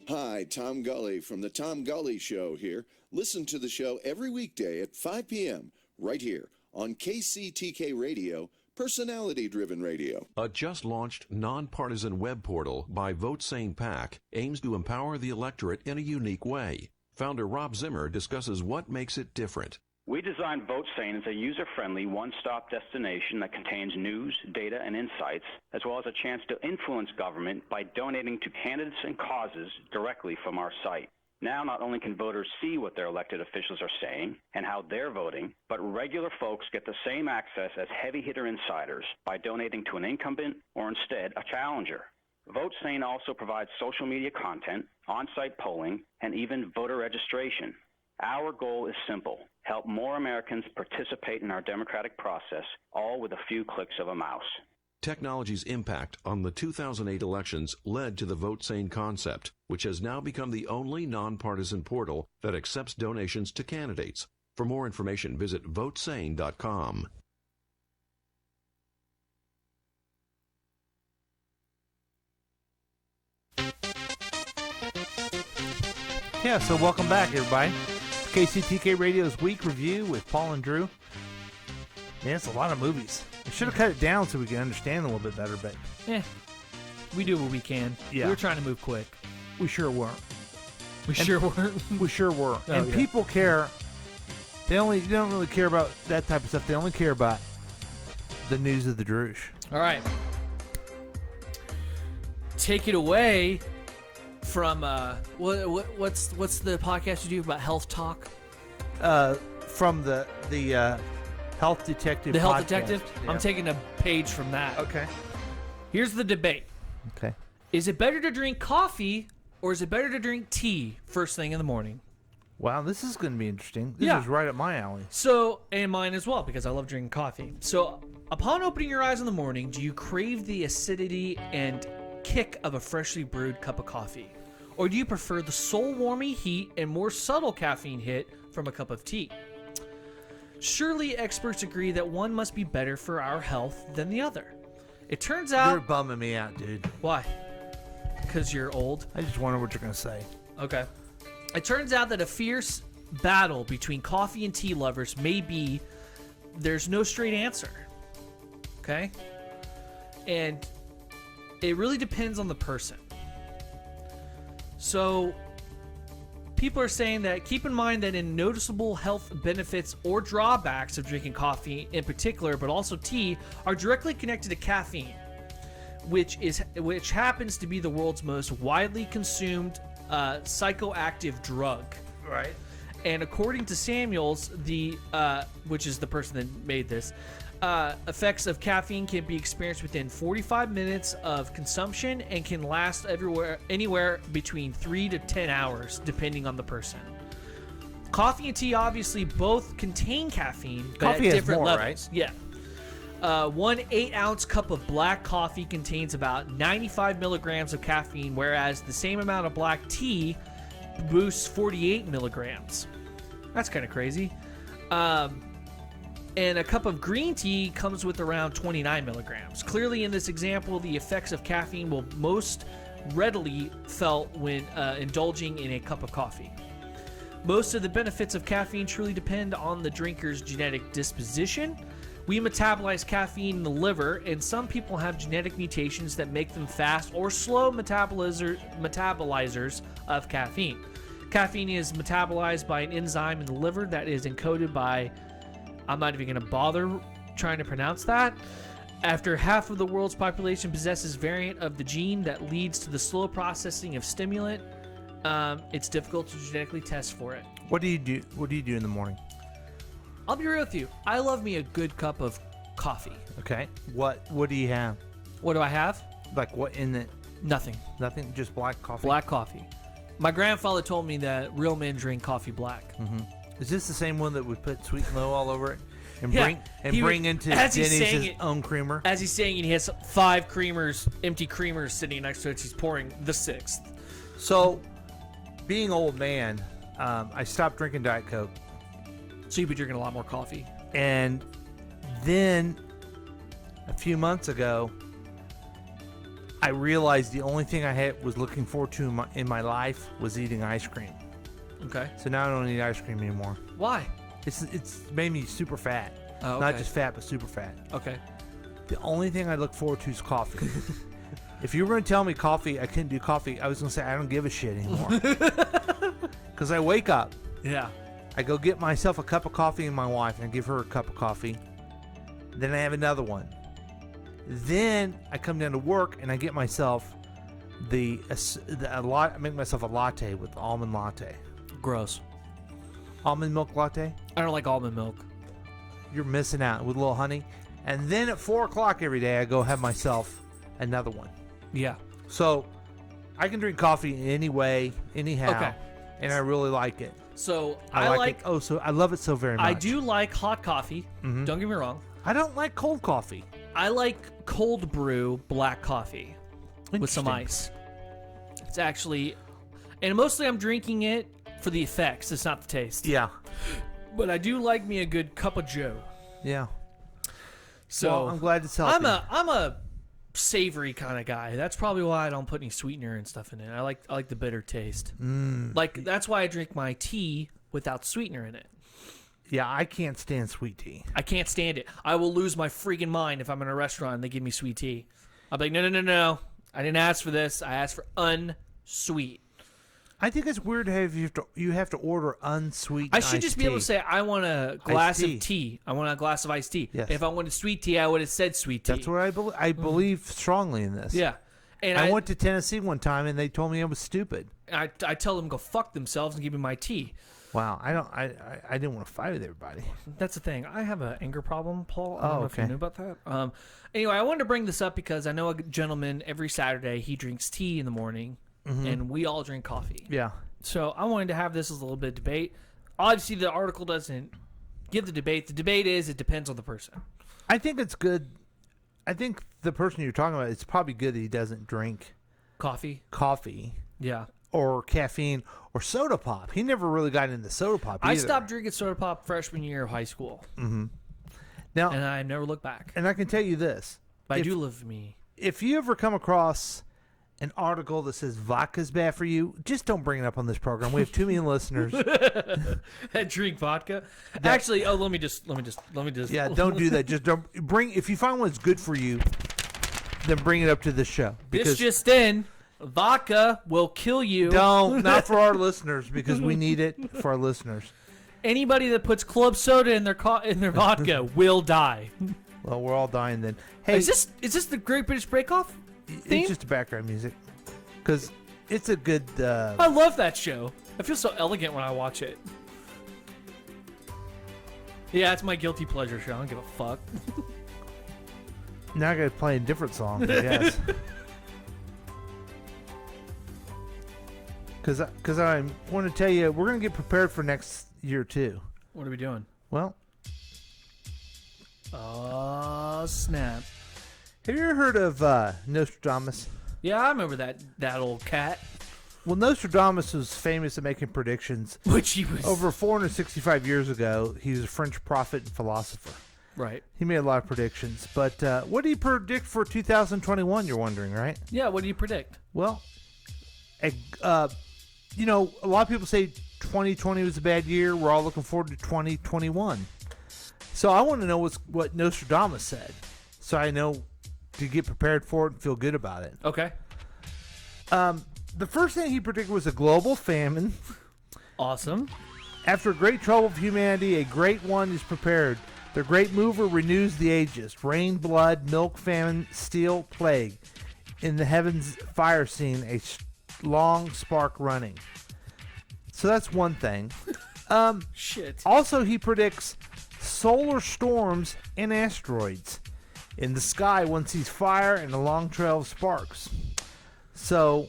Hi, Tom Gully from The Tom Gully Show here. Listen to the show every weekday at 5 p.m. right here on KCTK Radio, personality-driven radio. A just-launched nonpartisan web portal by Vote Sane PAC aims to empower the electorate in a unique way. Founder Rob Zimmer discusses what makes it different. We designed VoteSane as a user-friendly, one-stop destination that contains news, data, and insights, as well as a chance to influence government by donating to candidates and causes directly from our site. Now, not only can voters see what their elected officials are saying and how they're voting, but regular folks get the same access as heavy-hitter insiders by donating to an incumbent or instead a challenger. VoteSane also provides social media content, on-site polling, and even voter registration. Our goal is simple: help more Americans participate in our democratic process, all with a few clicks of a mouse. Technology's impact on the 2008 elections led to the VoteSane concept, which has now become the only nonpartisan portal that accepts donations to candidates. For more information, visit votesane.com. Yeah, so welcome back, everybody. KCTK Radio's Week Review with Paul and Drew. Man, it's a lot of movies. I should have cut it down so we can understand a little bit better, but... we do what we can. Yeah. We were trying to move quick. We sure weren't. We sure weren't. We sure were. Oh, and yeah. people care. They don't really care about that type of stuff. They only care about the news of the Droosh. All right. Take it away from what's the podcast you do about health talk? From the Health Detective. The Health podcast. Detective. Yeah. I'm taking a page from that. Okay. Here's the debate. Okay. Is it better to drink coffee or is it better to drink tea first thing in the morning? Wow, this is going to be interesting. This Yeah. is right up my alley. So, and mine as well, because I love drinking coffee. So, upon opening your eyes in the morning, do you crave the acidity and kick of a freshly brewed cup of coffee? Or do you prefer the soul-warming heat and more subtle caffeine hit from a cup of tea? Surely experts agree that one must be better for our health than the other. It turns out... You're bumming me out, dude. Why? Because you're old? I just wonder what you're going to say. Okay. It turns out that a fierce battle between coffee and tea lovers may be there's no straight answer. Okay? And it really depends on the person. So people are saying that keep in mind that in noticeable health benefits or drawbacks of drinking coffee in particular, but also tea, are directly connected to caffeine, which happens to be the world's most widely consumed psychoactive drug. Right. And according to Samuels, which is the person that made this, effects of caffeine can be experienced within 45 minutes of consumption and can last anywhere between 3 to 10 hours, depending on the person. Coffee and tea obviously both contain caffeine, but Coffee at has different more, levels. right? Yeah. 1 8-ounce cup of black coffee contains about 95 milligrams of caffeine, whereas the same amount of black tea boosts 48 milligrams. That's kind of crazy. And a cup of green tea comes with around 29 milligrams. Clearly, in this example, the effects of caffeine will most readily felt when indulging in a cup of coffee. Most of the benefits of caffeine truly depend on the drinker's genetic disposition. We metabolize caffeine in the liver, and some people have genetic mutations that make them fast or slow metabolizers of caffeine. Caffeine is metabolized by an enzyme in the liver that is encoded by... I'm not even going to bother trying to pronounce that. After half of the world's population possesses variant of the gene that leads to the slow processing of stimulant, it's difficult to genetically test for it. What do you do? What do you do in the morning? I'll be real with you. I love me a good cup of coffee. Okay. What do you have? What do I have? Like what in it? Nothing. Nothing? Just black coffee? Black coffee. My grandfather told me that real men drink coffee black. Mm-hmm. Is this the same one that would put sweet and low all over it and Yeah, bring into Denny's his own creamer? As he's saying it, he has 5 creamers, empty creamers sitting next to it. He's pouring the 6th. So, being old man, I stopped drinking Diet Coke. So you've been drinking a lot more coffee. And then a few months ago, I realized the only thing I was looking forward to in my life was eating ice cream. Okay. So now I don't eat ice cream anymore. Why? It's made me super fat. Oh, okay. Not just fat, but super fat. Okay. The only thing I look forward to is coffee. If you were going to tell me coffee, I couldn't do coffee, I was going to say I don't give a shit anymore. Because I wake up. Yeah. I go get myself a cup of coffee and my wife, and I give her a cup of coffee. Then I have another one. Then I come down to work and I get myself I make myself a latte with almond latte. Gross. Almond milk latte? I don't like almond milk. You're missing out with a little honey. And then at 4 o'clock every day, I go have myself another one. Yeah. So I can drink coffee any way, anyhow. Okay. And I really like it. So I like it. Oh, so I love it so very much. I do like hot coffee. Mhm. Don't get me wrong. I don't like cold coffee. I like cold brew black coffee with some Interesting. ice. It's actually, and mostly I'm drinking it for the effects. It's not the taste. Yeah. But I do like me a good cup of Joe. Yeah. So Well, I'm glad it's healthy. I'm a savory kind of guy. That's probably why I don't put any sweetener and stuff in it. I like the bitter taste. Like that's why I drink my tea without sweetener in it. Yeah, I can't stand sweet tea. I can't stand it. I will lose my freaking mind if I'm in a restaurant and they give me sweet tea. I'm like, no. I didn't ask for this. I asked for unsweet. I think it's weird to have you have to order unsweet. I should just be able to iced say, I want a glass tea. of tea. I want a glass of iced tea. Yes. If I wanted sweet tea, I would have said sweet tea. That's what I believe. I believe strongly in this. Yeah. And I went to Tennessee one time and they told me I was stupid. I tell them go fuck themselves and give me my tea. Wow, I didn't want to fight with everybody. That's the thing. I have an anger problem, Paul. I Oh, don't know if you okay. knew about that. Anyway, I wanted to bring this up because I know a gentleman every Saturday he drinks tea in the morning, Mhm. and we all drink coffee. Yeah. So I wanted to have this as a little bit of debate. Obviously, the article doesn't give the debate. The debate is it depends on the person. I think it's good. I think the person you're talking about, it's probably good that he doesn't drink Coffee. Yeah. or caffeine or soda pop. He never really got into soda pop either. I stopped drinking soda pop freshman year of high school. Mm-hmm. Now, and I never looked back. And I can tell you this. But I do love me. If you ever come across an article that says vodka's bad for you, just don't bring it up on this program. We have too many listeners. That drink vodka. Actually, let me just. Yeah, don't do that. Just don't bring. If you find one that's good for you, then bring it up to the show. This just in: vodka will kill you. Not for our listeners, because we need it for our listeners. Anybody that puts club soda in their vodka will die. Well, we're all dying then. Hey, is this the Great British Break Off theme? It's just background music, because it's a good. I love that show. I feel so elegant when I watch it. Yeah, it's my guilty pleasure show. I don't give a fuck. Now I gotta play a different song, I guess. Because I want to tell you, we're going to get prepared for next year, too. What are we doing? Well. Oh, snap. Have you ever heard of Nostradamus? Yeah, I remember that old cat. Well, Nostradamus was famous at making predictions. Which he was. Over 465 years ago, he was a French prophet and philosopher. Right. He made a lot of predictions. But what do you predict for 2021, you're wondering, right? Yeah, what do you predict? Well, a lot of people say 2020 was a bad year. We're all looking forward to 2021. So I want to know what Nostradamus said, so I know to get prepared for it and feel good about it. Okay. The first thing he predicted was a global famine. Awesome. After a great trouble of humanity, a great one is prepared. The great mover renews the ages. Rain, blood, milk, famine, steel, plague. In the heavens fire scene, a long spark running. So that's one thing. Shit. Also, he predicts solar storms and asteroids. In the sky, one sees fire and a long trail of sparks. So,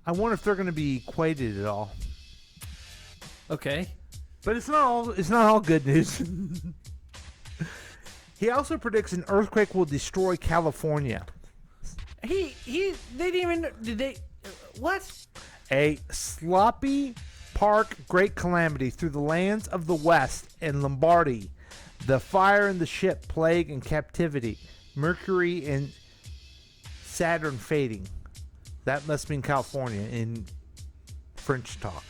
I wonder if they're going to be equated at all. Okay. But it's not all good news. He also predicts an earthquake will destroy California. They didn't even, did they, what? A sloppy park great calamity through the lands of the West and Lombardy. The fire and the ship, plague and captivity. Mercury and Saturn fading. That must mean California in French talk.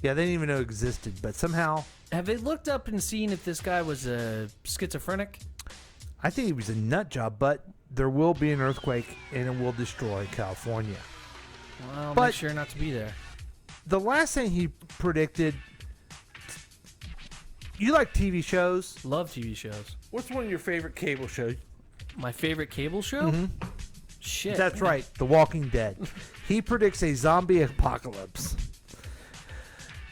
Yeah, they didn't even know it existed, but somehow... Have they looked up and seen if this guy was a schizophrenic? I think he was a nut job, but there will be an earthquake and it will destroy California. Well, make sure not to be there. The last thing he predicted... You like TV shows? Love TV shows. What's one of your favorite cable shows? My favorite cable show? Mm-hmm. Shit. That's right, The Walking Dead. He predicts a zombie apocalypse.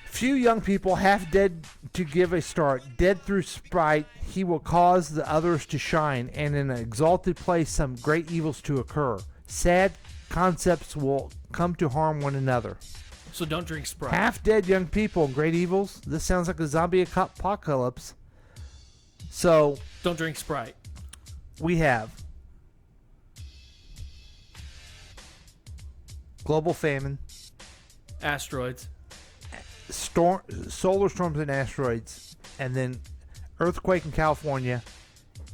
Few young people half dead to give a start, dead through spite, he will cause the others to shine, and in an exalted place some great evils to occur. Sad concepts will come to harm one another. So don't drink Sprite. Half dead young people and great evils. This sounds like a zombie apocalypse. So don't drink Sprite. We have global famine, asteroids, solar storms and asteroids, and then earthquake in California,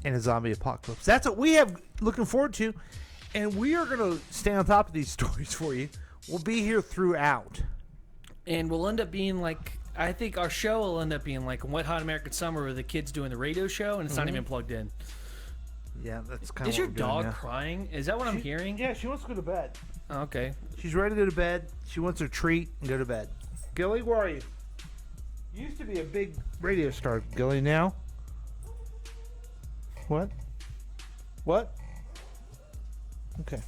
and a zombie apocalypse. That's what we have looking forward to, and we are going to stay on top of these stories for you. We'll be here throughout. And we'll end up being like, I think our show will end up being like Wet Hot American Summer where the kid's doing the radio show and it's not even plugged in. Yeah, that's kind of Is your dog crying? Is that what I'm hearing? Yeah, she wants to go to bed. Okay. She's ready to go to bed. She wants her treat and go to bed. Gilly, where are you? You used to be a big radio star, Gilly, now? What? Okay.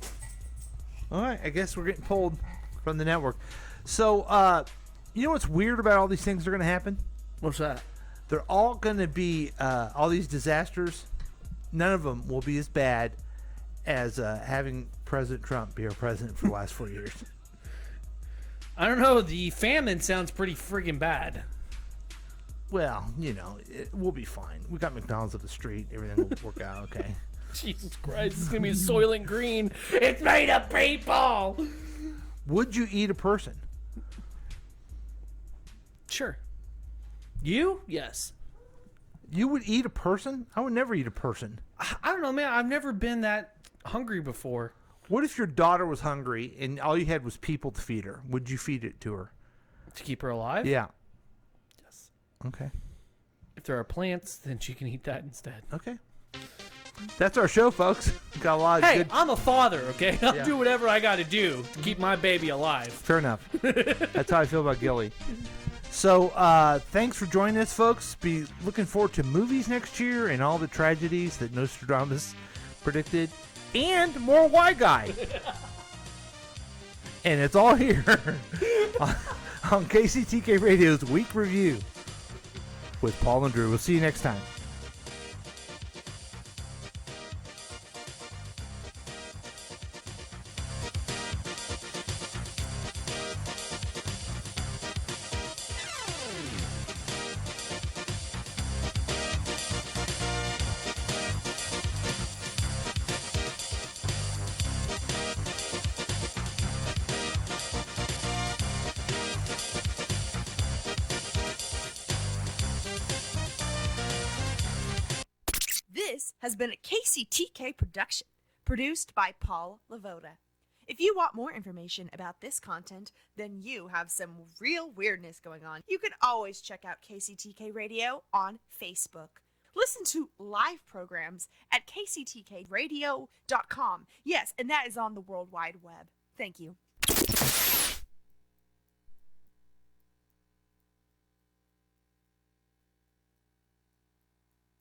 All right, I guess we're getting pulled from the network. So, you know what's weird about all these things that are going to happen? What's that? They're all going to be, all these disasters, none of them will be as bad as having President Trump be our president for the last 4 years. I don't know. The famine sounds pretty friggin' bad. Well, you know, we'll be fine. We got McDonald's up the street. Everything will work out okay. Jesus Christ, it's going to be Soylent Green. It's made of people. Would you eat a person? Sure. You? Yes. You would eat a person? I would never eat a person. I don't know, man. I've never been that hungry before. What if your daughter was hungry and all you had was people to feed her? Would you feed it to her? To keep her alive? Yeah. Yes. Okay. If there are plants, then she can eat that instead. Okay. That's our show, folks. Got a lot of Hey, good... I'm a father, okay? I'll Yeah. do whatever I got to do to keep my baby alive. Fair enough. That's how I feel about Gilly. So, thanks for joining us, folks. Be looking forward to movies next year and all the tragedies that Nostradamus predicted, and more White Guy. And it's all here on KCTK Radio's Week Review with Paul and Drew. We'll see you next time. This has been a KCTK production, produced by Paul Lavoda. If you want more information about this content, then you have some real weirdness going on. You can always check out KCTK Radio on Facebook. Listen to live programs at kctkradio.com. Yes, and that is on the World Wide Web. Thank you.